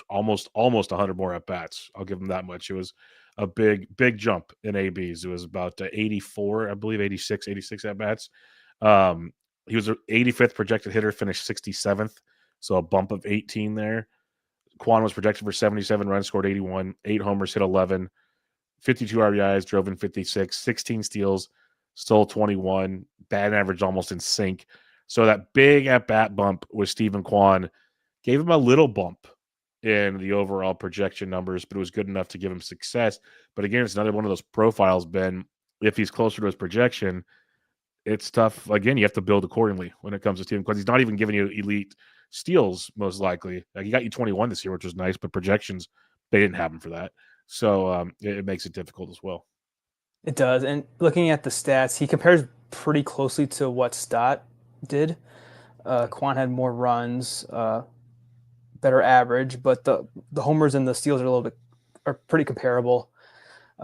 almost 100 more at bats. I'll give him that much. It was a big jump in ABs. It was about 84, I believe 86 at bats. He was an 85th projected hitter, finished 67th, so a bump of 18 there. Kwan was projected for 77 runs, scored 81, 8 homers, hit 11, 52 RBIs, drove in 56, 16 steals, stole 21, batting average almost in sync. So that big at bat bump with Stephen Kwan gave him a little bump in the overall projection numbers, but it was good enough to give him success. But again, it's another one of those profiles, Ben. If he's closer to his projection, it's tough. Again, you have to build accordingly when it comes to Stephen Kwan. He's not even giving you elite steals, most likely. Like he got you 21 this year, which was nice, but projections, they didn't have him for that. So it makes it difficult as well. It does. And looking at the stats, he compares pretty closely to what Stott did. Kwan had more runs, better average, but the homers and the steals are pretty comparable.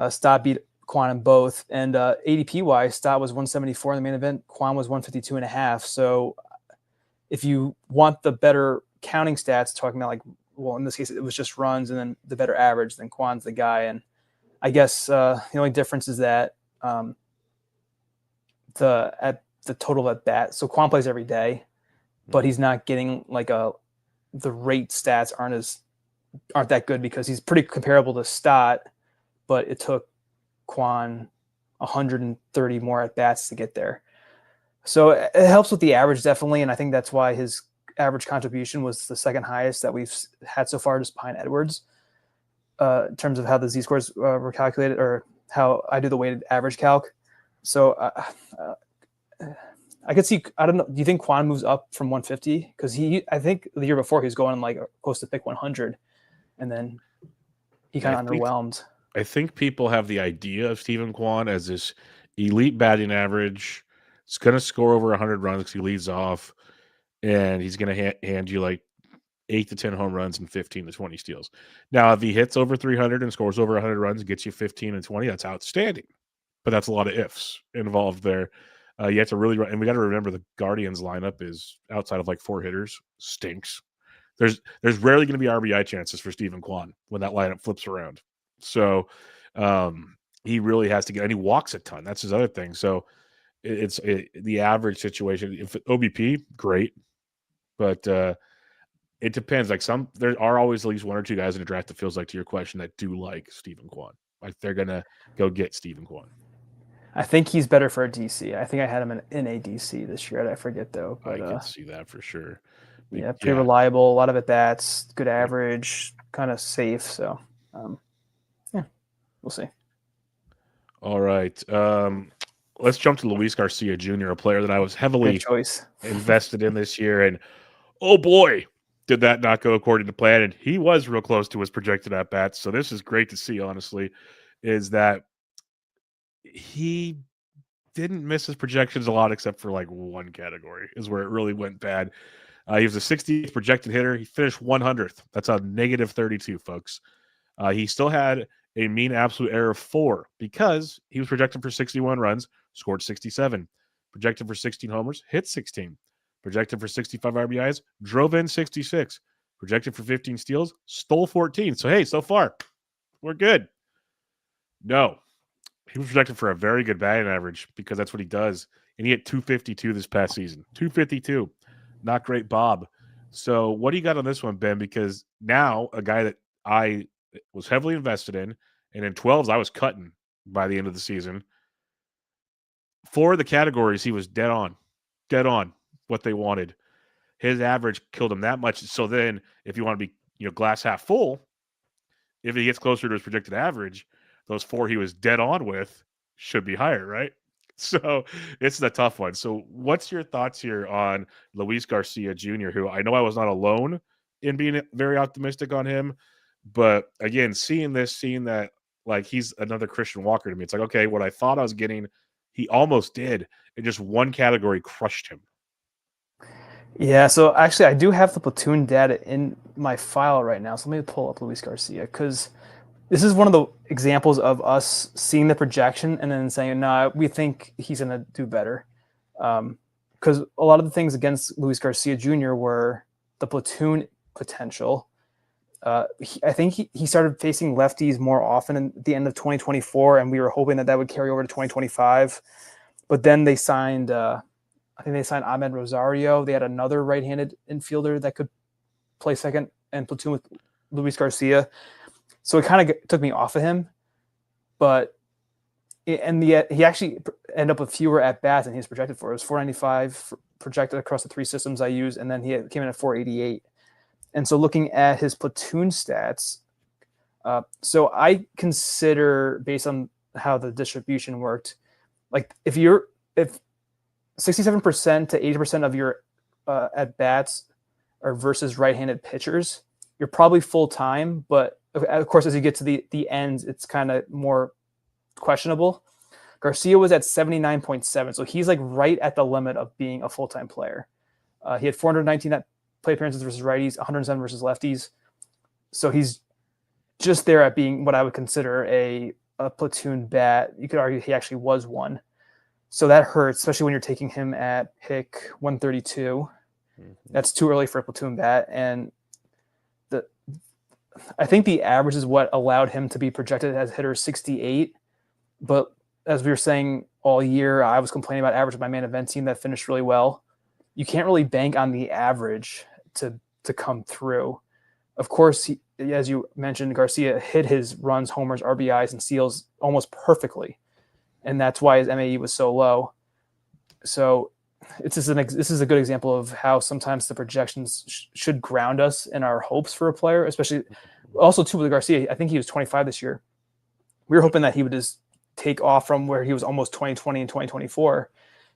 Stott beat Kwan in both, and ADP wise, Stott was 174 in the main event. Kwan was 152 and a half. So if you want the better counting stats, talking about in this case, it was just runs and then the better average, then Kwan's the guy. And I guess the only difference is that the total at bat. So Kwan plays every day, but he's not getting the rate stats aren't that good because he's pretty comparable to Stott, but it took Kwan 130 more at bats to get there. So it helps with the average definitely, and I think that's why his average contribution was the second highest that we've had so far, just behind Edwards, in terms of how the Z-scores were calculated, or how I do the weighted average calc. So I could see. I don't know. Do you think Kwan moves up from 150? Because I think the year before he was going close to pick 100, and then he kind of underwhelmed. I think people have the idea of Stephen Kwan as this elite batting average. He's going to score over 100 runs because he leads off, and he's going to hand you 8 to 10 home runs and 15 to 20 steals. Now, if he hits over 300 and scores over 100 runs and gets you 15 and 20, that's outstanding. But that's a lot of ifs involved there. You have to really, and we got to remember the Guardians lineup is outside of 4 hitters, stinks. There's rarely going to be RBI chances for Stephen Kwan when that lineup flips around. So he really has to get, and he walks a ton. That's his other thing. So it's the average situation. If OBP, great, but it depends. There are always at least 1 or 2 guys in the draft that feels like, to your question, that do like Stephen Kwan. They're gonna go get Stephen Kwan. I think he's better for a DC. I think I had him in a DC this year. I forget though. But, I can see that for sure. Yeah, pretty reliable. A lot of at bats, good average, kind of safe. So, yeah, we'll see. All right. Let's jump to Luis Garcia Jr., a player that I was heavily invested in this year. And oh boy, did that not go according to plan. And he was real close to his projected at bats. So this is great to see, honestly, is that he didn't miss his projections a lot, except for one category is where it really went bad. He was a 60th projected hitter. He finished 100th. That's a negative 32, folks. He still had a mean absolute error of 4 because he was projected for 61 runs, scored 67. Projected for 16 homers, hit 16. Projected for 65 RBIs, drove in 66. Projected for 15 steals, stole 14. So, hey, so far, we're good. No. He was projected for a very good batting average because that's what he does. And he hit 252 this past season. 252. Not great, Bob. So what do you got on this one, Ben? Because now a guy that I was heavily invested in, and in 12s I was cutting by the end of the season. 4 of the categories he was dead on what they wanted. His average killed him that much. So then if you want to be glass half full, if he gets closer to his projected average, those 4 he was dead on with should be higher, right? So it's the tough one. So what's your thoughts here on Luis Garcia Jr., who I know I was not alone in being very optimistic on him, But again, seeing that like he's another Christian Walker to me, it's like, okay, what I thought I was getting, he almost did. And just one category crushed him. Yeah, so actually, I do have the platoon data in my file right now. So let me pull up Luis Garcia because this is one of the examples of us seeing the projection and then saying, "No, we think he's going to do better." Because a lot of the things against Luis Garcia Jr. were the platoon potential. I think he started facing lefties more often at the end of 2024, and we were hoping that would carry over to 2025. But then they signed. I think they signed Ahmed Rosario. They had another right-handed infielder that could play second and platoon with Luis Garcia. So it kind of took me off of him. But and he actually ended up with fewer at-bats than he was projected for. It was 495 projected across the 3 systems I used, and then he came in at 488. And so looking at his platoon stats, so I consider, based on how the distribution worked, like if 67% to 80% of your at bats are versus right-handed pitchers, you're probably full time. But of course, as you get to the ends, it's kind of more questionable. Garcia was at 79.7, so he's like right at the limit of being a full-time player. He had 419 play appearances versus righties, 107 versus lefties. So he's just there at being what I would consider a platoon bat. You could argue he actually was one. So that hurts, especially when you're taking him at pick 132. That's too early for a platoon bat. And I think the average is what allowed him to be projected as hitter 68. But as we were saying all year, I was complaining about average of my main event team that finished really well. You can't really bank on the average to come through. Of course, as you mentioned, Garcia hit his runs, homers, RBIs, and steals almost perfectly. And that's why his MAE was so low. So this is a good example of how sometimes the projections should ground us in our hopes for a player, especially also too with Garcia. I think he was 25 this year. We were hoping that he would just take off from where he was almost 2020 and 2024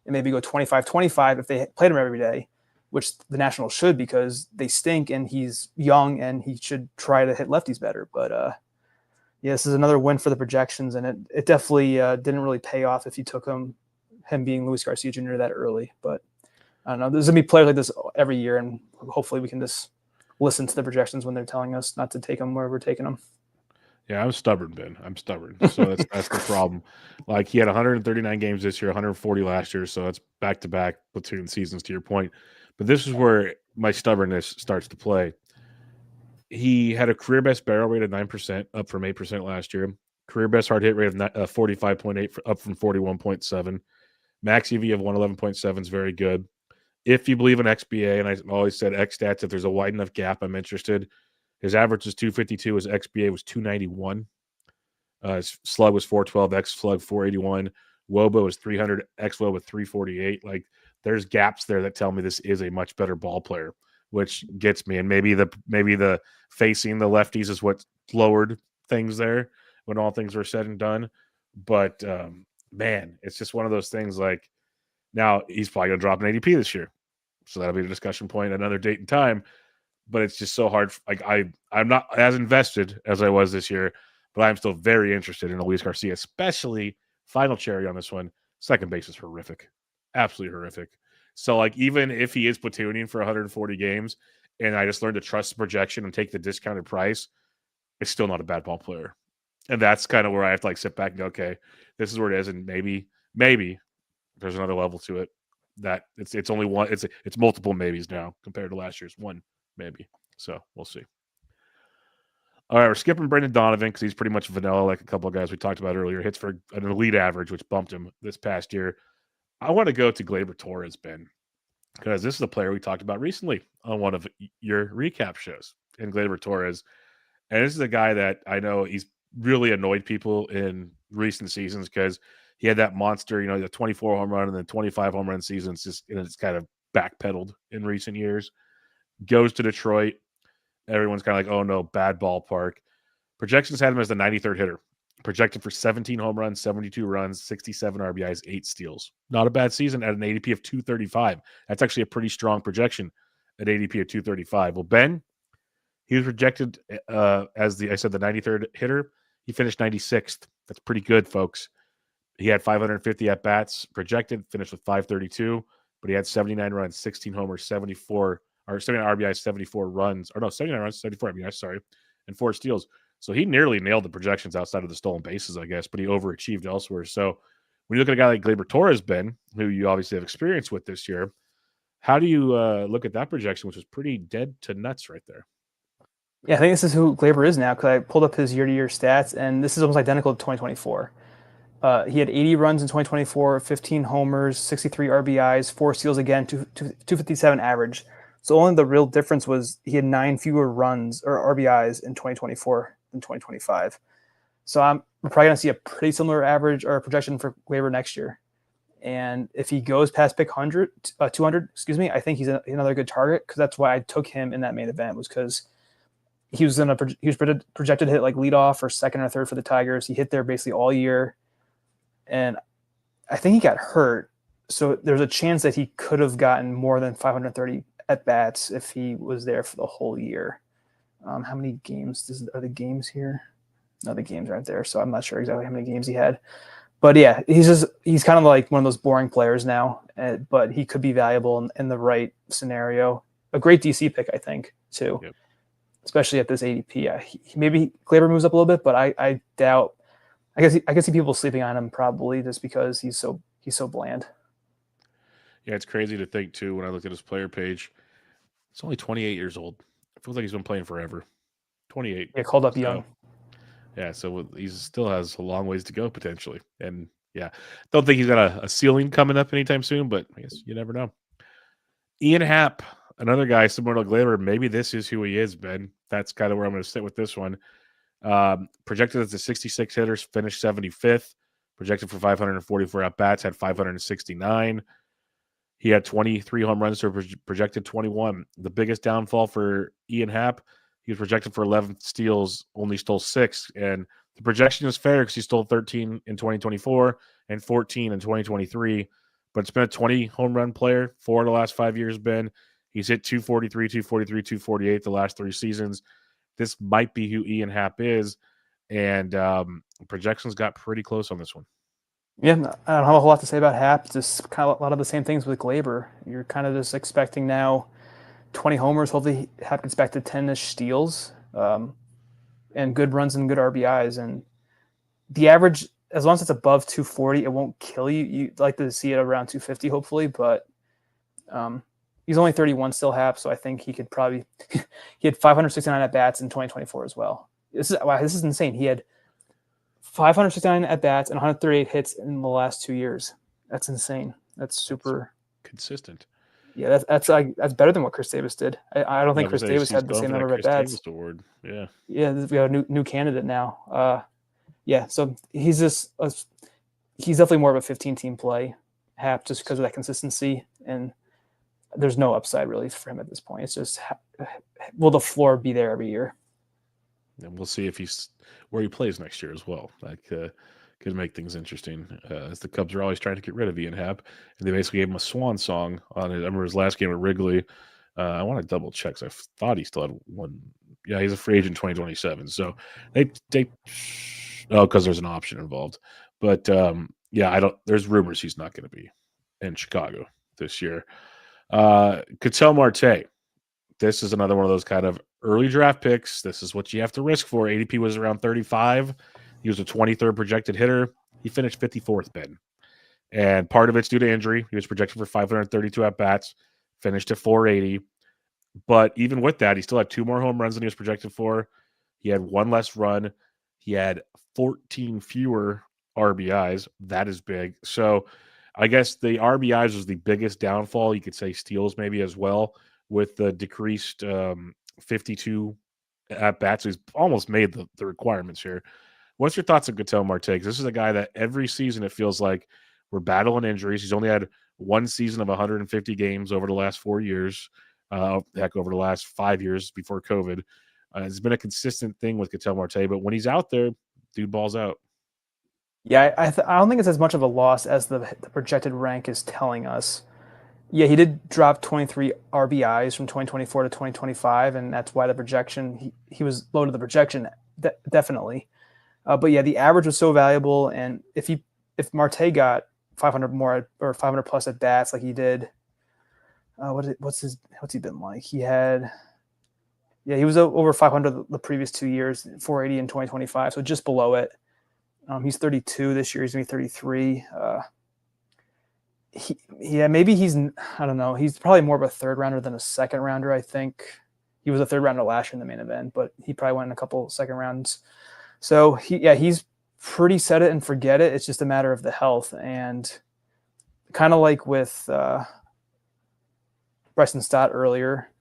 and maybe go 25-25 if they played him every day, which the Nationals should because they stink and he's young and he should try to hit lefties better. But yeah, this is another win for the projections, and it definitely didn't really pay off if you took him being Luis Garcia Jr. that early. But I don't know. There's going to be players like this every year, and hopefully we can just listen to the projections when they're telling us not to take them where we're taking them. Yeah, I'm stubborn, Ben. I'm stubborn. So that's the problem. Like he had 139 games this year, 140 last year. So it's back-to-back platoon seasons to your point. But this is where my stubbornness starts to play. He had a career best barrel rate of 9%, up from 8% last year. Career best hard hit rate of 45.8, up from 41.7. Max EV of 111.7 is very good. If you believe in XBA, and I always said X stats, if there's a wide enough gap, I'm interested. His average is 252. His XBA was 291. His slug was 412. X slug 481. Woba was 300. X Woba with 348. Like there's gaps there that tell me this is a much better ball player, which gets me. And maybe the facing the lefties is what lowered things there when all things were said and done. But man, it's just one of those things. Like now he's probably going to drop an ADP this year, so that'll be a discussion point at another date and time. But it's just so hard. Like I'm not as invested as I was this year, but I'm still very interested in Luis Garcia, especially final cherry on this one. Second base is horrific, absolutely horrific. So like even if he is platooning for 140 games, and I just learned to trust the projection and take the discounted price, it's still not a bad ball player. And that's kind of where I have to like sit back and go, okay, this is where it is, and maybe there's another level to it. That it's only one. It's multiple maybes now compared to last year's one maybe. So we'll see. All right, we're skipping Brendan Donovan because he's pretty much vanilla, like a couple of guys we talked about earlier. Hits for an elite average, which bumped him this past year. I want to go to Gleyber Torres, Ben, because this is a player we talked about recently on one of your recap shows in Gleyber Torres. And this is a guy that I know he's really annoyed people in recent seasons because he had that monster, the 24 home run and then 25 home run seasons. It's kind of backpedaled in recent years. Goes to Detroit. Everyone's kind of like, oh no, bad ballpark. Projections had him as the 93rd hitter. Projected for 17 home runs, 72 runs, 67 RBIs, 8 steals. Not a bad season at an ADP of 235. That's actually a pretty strong projection at ADP of 235. Well, Ben, He was projected as the 93rd hitter. He finished 96th. That's pretty good, folks. He had 550 at bats projected, finished with 532, but he had 79 runs, 16 homers, 79 RBIs, 74 runs, or no, 79 runs, 74 RBIs, sorry, and 4 steals. So he nearly nailed the projections outside of the stolen bases, I guess, but he overachieved elsewhere. So when you look at a guy like Gleyber Torres, Ben, who you obviously have experience with this year, how do you look at that projection, which was pretty dead to nuts right there? Yeah, I think this is who Glaber is now because I pulled up his year-to-year stats, and this is almost identical to 2024. He had 80 runs in 2024, 15 homers, 63 RBIs, 4 steals again, 257 average. So only the real difference was he had 9 fewer runs or RBIs in 2024 than 2025. So we're probably going to see a pretty similar average or projection for Glaber next year. And if he goes past pick 200, I think he's another good target because that's why I took him in that main event was because he was projected to hit like leadoff or second or third for the Tigers. He hit there basically all year, and I think he got hurt. So there's a chance that he could have gotten more than 530 at bats if he was there for the whole year. How many games are the games here? No, the games aren't there, so I'm not sure exactly how many games he had. But yeah, he's kind of like one of those boring players now, but he could be valuable in the right scenario. A great DC pick, I think, too. Yep. Especially at this ADP. Maybe Glaber moves up a little bit, but I doubt. I can see people sleeping on him probably just because he's so bland. Yeah, it's crazy to think too. When I looked at his player page, he's only 28 years old. It feels like he's been playing forever. 28. Yeah, called up So, young. yeah, so he still has a long ways to go potentially. And yeah, don't think he's got a ceiling coming up anytime soon, but I guess you never know. Ian Happ, another guy similar to Glaber. Maybe this is who he is, Ben. That's kind of where I'm going to sit with this one. Projected as a 66 hitters, finished 75th. Projected for 544 at bats, had 569. He had 23 home runs, so projected 21. The biggest downfall for Ian Happ, he was projected for 11 steals, only stole 6. And the projection is fair because he stole 13 in 2024 and 14 in 2023. But it's been a 20 home run player for the last 5 years, Ben. He's hit 243, 243, 248 the last 3 seasons. This might be who Ian Happ is. And projections got pretty close on this one. Yeah, I don't have a whole lot to say about Happ. Just kind of a lot of the same things with Glaber. You're kind of just expecting now 20 homers. Hopefully, Happ gets back to 10-ish steals and good runs and good RBIs. And the average, as long as it's above 240, it won't kill you. You'd like to see it around 250, hopefully. But he's only 31 still, Happ, so I think he could probably – he had 569 at-bats in 2024 as well. This is insane. He had 569 at bats and 138 hits in the last 2 years. That's insane. That's super consistent. Yeah, that's better than what Chris Davis did. I don't think Chris Davis had the same number of at bats. Award. Yeah, we have a new candidate now. Yeah, so he's definitely more of a 15-team play, Hap, just because of that consistency, and there's no upside really for him at this point. It's just will the floor be there every year? And we'll see if he's where he plays next year as well. That could make things interesting. As the Cubs are always trying to get rid of Ian Happ, and they basically gave him a swan song on it. I remember his last game at Wrigley. I want to double check. So I thought he still had one. Yeah, he's a free agent 2027. So because there's an option involved. But yeah, I don't. There's rumors he's not going to be in Chicago this year. Ketel Marte. This is another one of those kind of early draft picks. This is what you have to risk for. ADP was around 35. He was a 23rd projected hitter. He finished 54th, Ben. And part of it's due to injury. He was projected for 532 at-bats, finished at 480. But even with that, he still had 2 more home runs than he was projected for. He had 1 less run. He had 14 fewer RBIs. That is big. So I guess the RBIs was the biggest downfall. You could say steals maybe as well with the decreased 52 at-bats. He's almost made the requirements here. What's your thoughts on Ketel Marte? Because this is a guy that every season it feels like we're battling injuries. He's only had 1 season of 150 games over the last 4 years. Over the last 5 years before COVID. It's been a consistent thing with Ketel Marte, but when he's out there, dude balls out. Yeah, I don't think it's as much of a loss as the projected rank is telling us. Yeah, he did drop 23 RBIs from 2024 to 2025, and that's why the projection he was low to the projection, definitely. But yeah, the average was so valuable, and if Marte got 500 more or 500 plus at bats like he did, what's he been like? He was over 500 the previous 2 years, 480 in 2025, so just below it. He's 32 this year. He's gonna be 33. Maybe I don't know. He's probably more of a third rounder than a second rounder. I think he was a third rounder last year in the main event, but he probably went in a couple second rounds. So he's pretty set it and forget it. It's just a matter of the health, and kind of like with Bryson Stott earlier.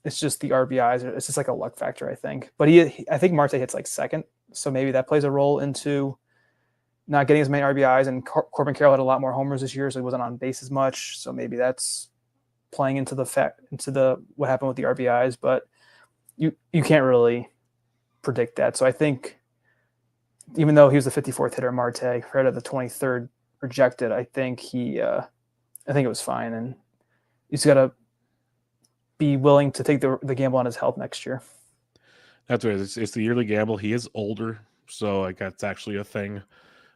It's just the RBIs. It's just like a luck factor, I think. But I think Marte hits like second, so maybe that plays a role into not getting as many RBIs. And Corbin Carroll had a lot more homers this year, so he wasn't on base as much. So maybe that's playing into what happened with the RBIs. But you can't really predict that. So I think even though he was the 54th hitter, Marte, right at the 23rd projected, I think it was fine, and he's got to be willing to take the gamble on his health next year. That's right. It's the yearly gamble. He is older, so like that's actually a thing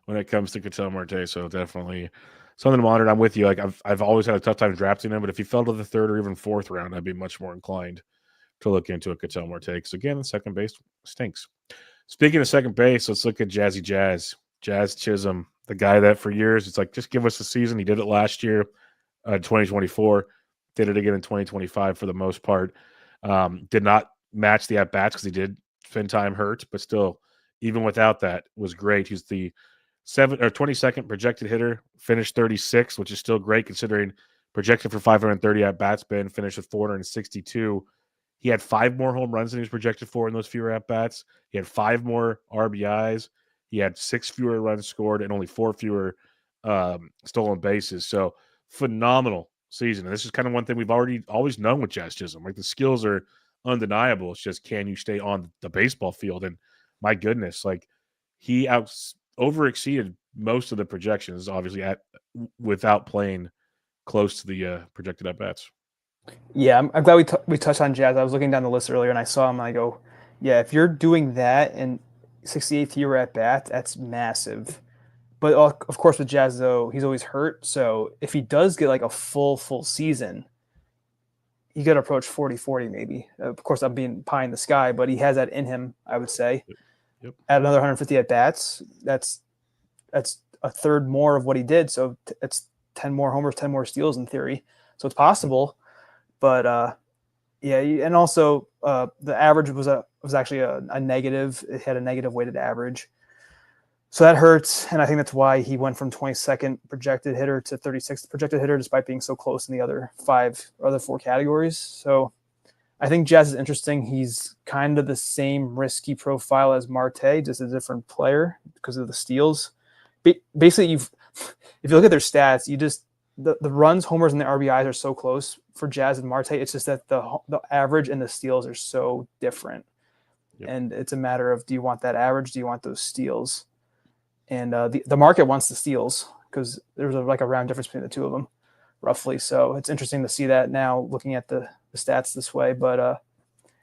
when it comes to Ketel Marte. So definitely something to monitor. I'm with you. Like I've always had a tough time drafting him, but if he fell to the third or even fourth round, I'd be much more inclined to look into a Ketel Marte. Because again, second base stinks. Speaking of second base, let's look at Jazz Chisholm, the guy that for years it's like just give us a season. He did it last year, 2024. Did it again in 2025 for the most part. Did not match the at bats because he did spend time hurt, but still, even without that, was great. He's the 22nd projected hitter, finished 36, which is still great considering projected for 530 at bats. Ben finished with 462. He had 5 more home runs than he was projected for in those fewer at bats. He had 5 more RBIs. He had 6 fewer runs scored and only 4 fewer stolen bases. So phenomenal season. And this is kind of one thing we've always known with Jazz Chisholm. Like the skills are undeniable. It's just can you stay on the baseball field? And my goodness, like he over exceeded most of the projections, obviously without playing close to the projected at bats. Yeah, I'm glad we touched on Jazz. I was looking down the list earlier and I saw him and I go, yeah, if you're doing that and 68th year at bat, that's massive. But of course with Jazz though, he's always hurt. So if he does get like a full season, he could approach 40-40 maybe. Of course, I'm being pie in the sky, but he has that in him, I would say. Yep. At another 150 at bats, that's a third more of what he did. So it's 10 more homers, 10 more steals in theory. So it's possible. But yeah, and also the average was actually a negative. It had a negative weighted average, so that hurts. And I think that's why he went from 22nd projected hitter to 36th projected hitter, despite being so close in the other 4 categories. So I think Jazz is interesting. He's kind of the same risky profile as Marte, just a different player because of the steals. Basically, if you look at their stats, the runs, homers, and the RBIs are so close for Jazz and Marte. It's just that the average and the steals are so different. Yep. And it's a matter of, do you want that average? Do you want those steals? And the market wants the steals because there's like a round difference between the two of them, roughly. So it's interesting to see that now looking at the stats this way. But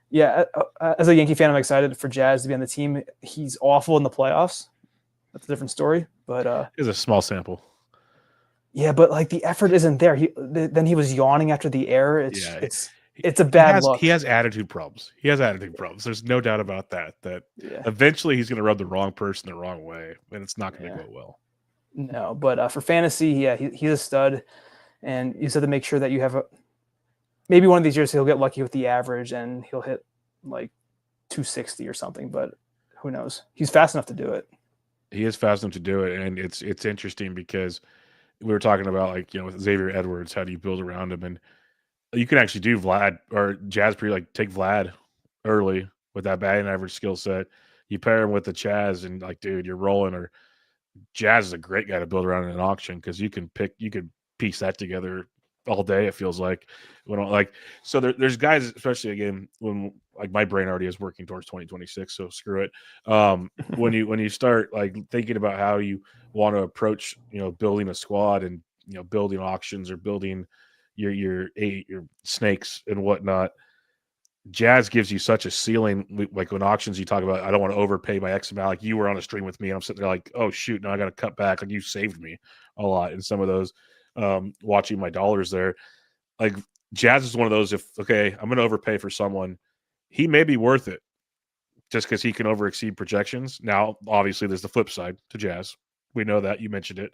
yeah, as a Yankee fan, I'm excited for Jazz to be on the team. He's awful in the playoffs. That's a different story. But it's a small sample. Yeah, but like the effort isn't there. Then he was yawning after the air. It's a bad look. He has attitude problems. There's no doubt about that. Eventually he's going to rub the wrong person the wrong way, and it's not going to go well. No, but for fantasy, yeah, he's a stud, and you just have to make sure that you have maybe one of these years he'll get lucky with the average and he'll hit like 260 or something. But who knows? He's fast enough to do it. He is fast enough to do it, and it's interesting because we were talking about, like, with Xavier Edwards, how do you build around him? And you can actually do Vlad or Jazz take Vlad early with that batting average skill set. You pair him with the Chaz and dude, you're rolling. Or Jazz is a great guy to build around in an auction because you could piece that together all day. It feels like so there's guys, especially again when my brain already is working towards 2026. So screw it. When you start thinking about how you want to approach, building a squad and, building auctions or building your snakes and whatnot. Jazz gives you such a ceiling. Like when auctions, you talk about I don't want to overpay by X amount. Like you were on a stream with me, and I'm sitting there like, oh shoot, now I got to cut back. Like you saved me a lot in some of those. Watching my dollars there, like Jazz is one of those. If okay, I'm going to overpay for someone, he may be worth it just because he can over exceed projections. Now, obviously, there's the flip side to Jazz. We know that you mentioned it,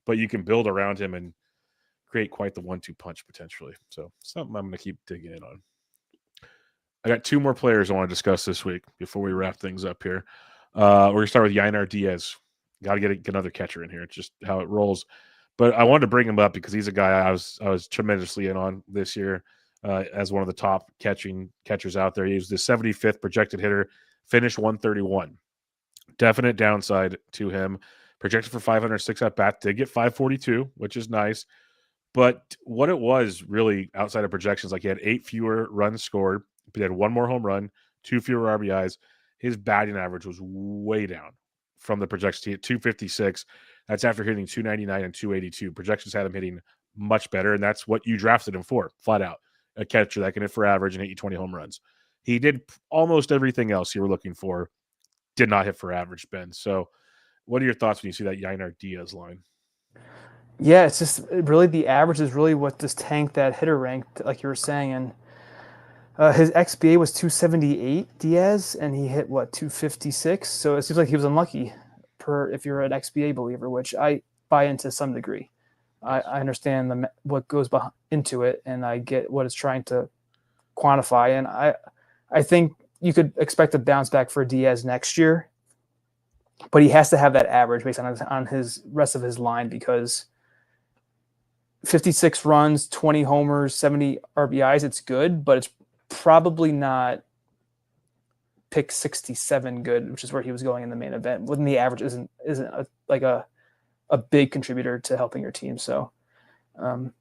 but you can build around him and create quite the 1-2 punch potentially. So something I'm going to keep digging in on. I got two more players I want to discuss this week before we wrap things up here. We're going to start with Yainar Diaz. Got to get another catcher in here. It's just how it rolls. But I wanted to bring him up because he's a guy I was tremendously in on this year as one of the top catchers out there. He was the 75th projected hitter, finished 131. Definite downside to him. Projected for 506 at bat. Did get 542, which is nice. But what it was really outside of projections, like he had 8 fewer runs scored. He had 1 more home run, 2 fewer RBIs. His batting average was way down from the projections. He hit 256. That's after hitting 299 and 282. Projections had him hitting much better, and that's what you drafted him for, flat out. A catcher that can hit for average and hit you 20 home runs. He did almost everything else you were looking for. Did not hit for average, Ben. So what are your thoughts when you see that Yainar Diaz line? Yeah, it's just really the average is really what just tanked that hitter rank, like you were saying. And his XBA was 278 Diaz, and he hit what 256. So it seems like he was unlucky if you're an XBA believer, which I buy into some degree. I understand what goes into it, and I get what it's trying to quantify. And I think you could expect a bounce back for Diaz next year, but he has to have that average based on his rest of his line, because 56 runs, 20 homers, 70 RBIs, it's good, but it's probably not pick 67 good, which is where he was going in the main event, when the average isn't a big contributor to helping your team. So I'm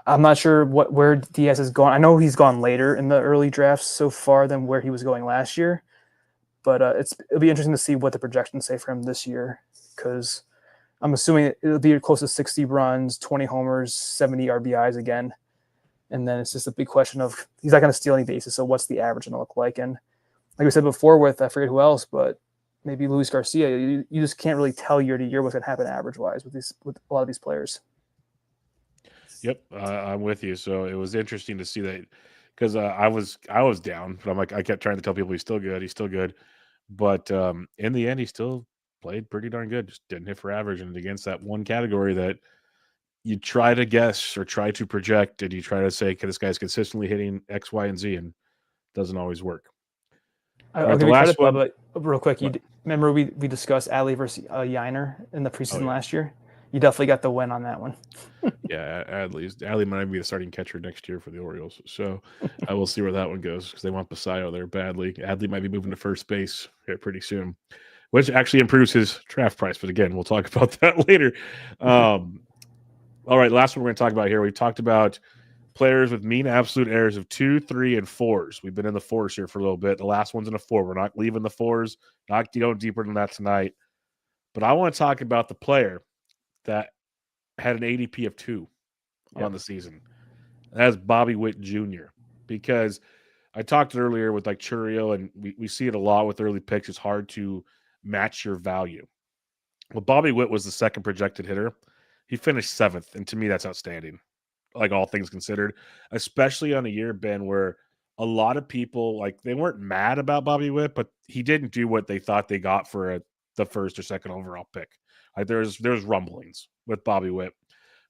not sure where Diaz has gone. I know he's gone later in the early drafts so far than where he was going last year, but it'll be interesting to see what the projections say for him this year, because I'm assuming it'll be close to 60 runs, 20 homers, 70 RBIs again. And then it's just a big question of he's not going to steal any bases. So what's the average going to look like? And like we said before with, I forget who else, but maybe Luis Garcia, you just can't really tell year to year what's going to happen average wise with a lot of these players. Yep, I'm with you. So it was interesting to see that because I was down, but I'm like I kept trying to tell people he's still good, but in the end he still played pretty darn good. Just didn't hit for average, and against that one category that you try to guess or try to project, and you try to say, "Okay, this guy's consistently hitting X, Y, and Z," and doesn't always work. I'll give you credit, Bubba, real quick. Remember we discussed Adley versus Yiner in the preseason last year? You definitely got the win on that one. Yeah, Adley might be the starting catcher next year for the Orioles. So I will see where that one goes because they want Basayo there badly. Adley might be moving to first base here pretty soon, which actually improves his draft price. But again, we'll talk about that later. All right, last one we're going to talk about here. We talked about players with mean absolute errors of 2, 3, and 4s. We've been in the 4s here for a little bit. The last one's in a 4. We're not leaving the 4s, not going deeper than that tonight. But I want to talk about the player that had an ADP of 2 on the season. That's Bobby Witt Jr. Because I talked earlier with like Churio, and we see it a lot with early picks. It's hard to match your value. Well, Bobby Witt was the second projected hitter. He finished 7th, and to me, that's outstanding. Like all things considered, especially on a year, Ben, where a lot of people like they weren't mad about Bobby Witt, but he didn't do what they thought they got for the first or second overall pick. Like there's rumblings with Bobby Witt,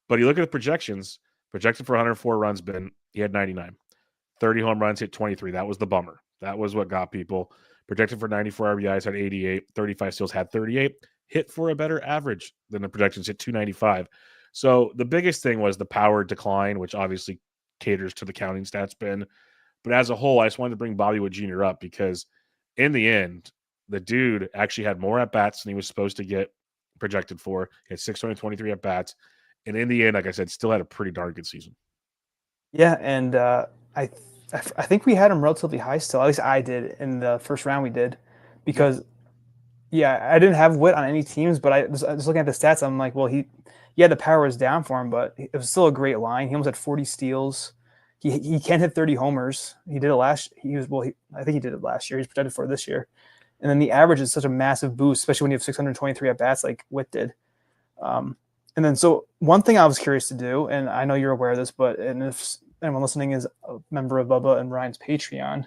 but you look at the projections. Projected for 104 runs, Ben, he had 99, 30 home runs, hit 23. That was the bummer. That was what got people. Projected for 94 RBIs, had 88, 35 steals, had 38. Hit for a better average than the projections, hit 295. So the biggest thing was the power decline, which obviously caters to the counting stats, Ben. But as a whole, I just wanted to bring Bobby Witt Jr. up because in the end, the dude actually had more at-bats than he was supposed to get projected for. He had 623 at-bats. And in the end, like I said, still had a pretty darn good season. Yeah, and I think we had him relatively high still. At least I did in the first round we did. Because, I didn't have Witt on any teams, but I was looking at the stats. I'm like, well, he Yeah, the power was down for him, but it was still a great line. He almost had 40 steals. He can hit 30 homers. He did it last. I think he did it last year. He's projected for it this year. And then the average is such a massive boost, especially when you have 623 at bats like Witt did. And then, so one thing I was curious to do, and I know you're aware of this, but if anyone listening is a member of Bubba and Ryan's Patreon,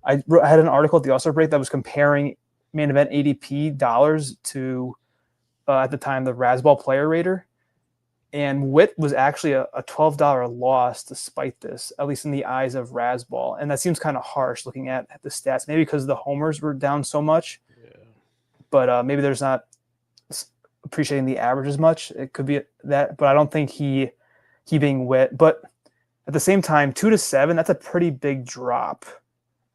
I had an article at the All-Star break that was comparing main event ADP dollars to, at the time, the Razzball player rater. And Witt was actually a $12 loss despite this, at least in the eyes of Razzball. And that seems kind of harsh looking at the stats, maybe because the homers were down so much. Yeah. But maybe there's not appreciating the average as much. It could be that, but I don't think he being Witt. But at the same time, 2 to 7, that's a pretty big drop,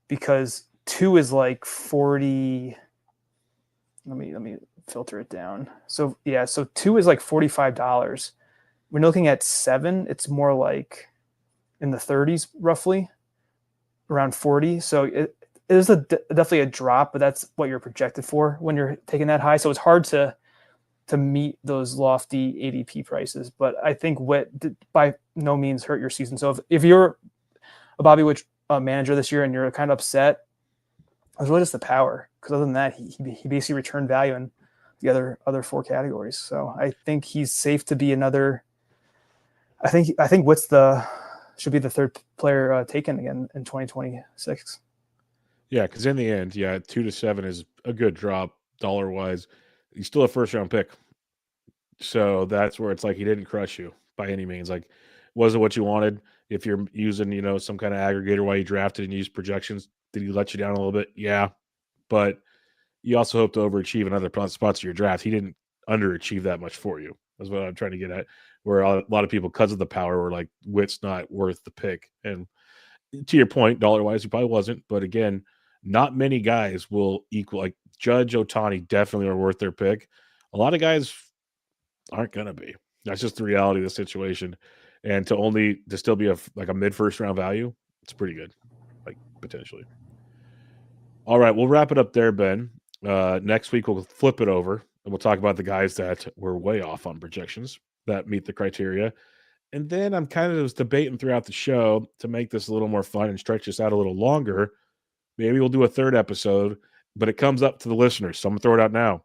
because 2 is like 40. Let me filter it down. So yeah, so 2 is like $45. When you're looking at 7, it's more like in the 30s, roughly around 40. So it is definitely a drop, but that's what you're projected for when you're taking that high. So it's hard to meet those lofty ADP prices. But I think Witt did by no means hurt your season. So if you're a Bobby Witt manager this year and you're kind of upset, it was really just the power. Because other than that, he basically returned value in the other 4 categories. So I think he's safe to be another. I think Witt's should be the 3rd player taken again in 2026. Yeah, because in the end, 2 to 7 is a good drop dollar wise. He's still a 1st-round pick, so that's where it's like he didn't crush you by any means. Like, was it what you wanted? If you're using some kind of aggregator while you drafted and used projections, did he let you down a little bit? Yeah, but you also hope to overachieve in other spots of your draft. He didn't underachieve that much for you. That's what I'm trying to get at. Where a lot of people, because of the power, were like, Witt's not worth the pick. And to your point, dollar-wise, he probably wasn't. But again, not many guys will equal. Like Judge, Ohtani definitely are worth their pick. A lot of guys aren't going to be. That's just the reality of the situation. And to still be a mid-first round value, it's pretty good, like potentially. All right, we'll wrap it up there, Ben. Next week, we'll flip it over, and we'll talk about the guys that were way off on projections that meet the criteria. And then I'm kind of just debating throughout the show to make this a little more fun and stretch this out a little longer. Maybe we'll do a 3rd episode, but it comes up to the listeners. So I'm going to throw it out now.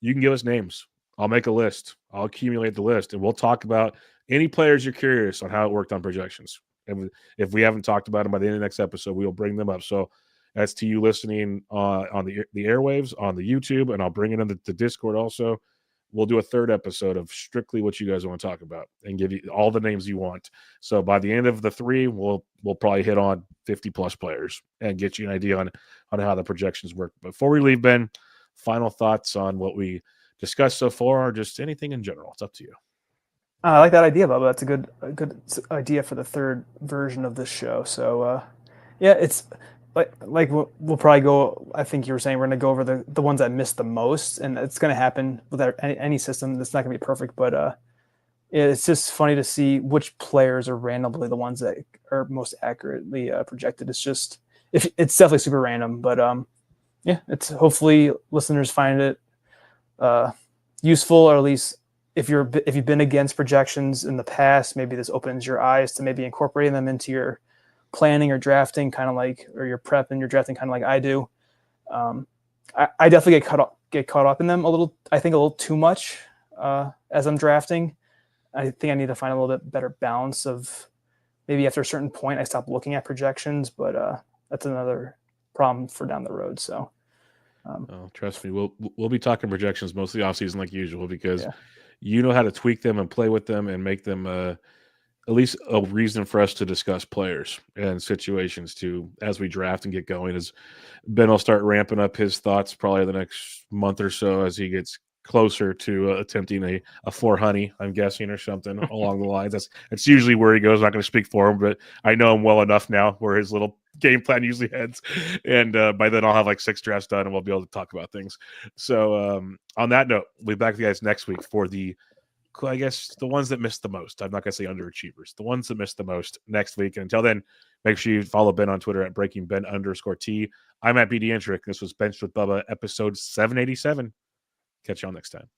You can give us names. I'll make a list. I'll accumulate the list, and we'll talk about any players you're curious on how it worked on projections. And if we haven't talked about them by the end of the next episode, we will bring them up. So that's to you listening on the airwaves, on the YouTube, and I'll bring it into the Discord also. We'll do a 3rd episode of strictly what you guys want to talk about and give you all the names you want. So by the end of the 3, we'll probably hit on 50+ players and get you an idea on how the projections work. Before we leave, Ben, final thoughts on what we discussed so far, or just anything in general? It's up to you. I like that idea, Bubba. That's a good idea for the 3rd version of this show. So yeah, it's like we'll probably go. I think you were saying we're going to go over the ones that missed the most, and it's going to happen with any system. It's not going to be perfect, but it's just funny to see which players are randomly the ones that are most accurately projected. It's definitely super random, but yeah, it's hopefully listeners find it useful, or at least if you've been against projections in the past, maybe this opens your eyes to maybe incorporating them into your planning or drafting, or your prep and your drafting, kind of like I do. I definitely get caught up in them a little. I think a little too much as I'm drafting. I think I need to find a little bit better balance of maybe after a certain point I stop looking at projections, but that's another problem for down the road. So. Trust me, we'll be talking projections mostly off season like usual, because you know how to tweak them and play with them and make them at least a reason for us to discuss players and situations too as we draft and get going. As Ben will start ramping up his thoughts probably the next month or so as he gets closer to attempting a 4 honey, I'm guessing, or something along the lines. That's usually where he goes. I'm not going to speak for him, but I know him well enough now where his little game plan usually heads. And by then I'll have like 6 drafts done and we'll be able to talk about things. So on that note, we'll be back with you guys next week for the ones that missed the most. I'm not going to say underachievers. The ones that missed the most next week. And until then, make sure you follow Ben on Twitter at BreakingBen_T. I'm at BD Intric. This was Benched with Bubba, episode 787. Catch y'all next time.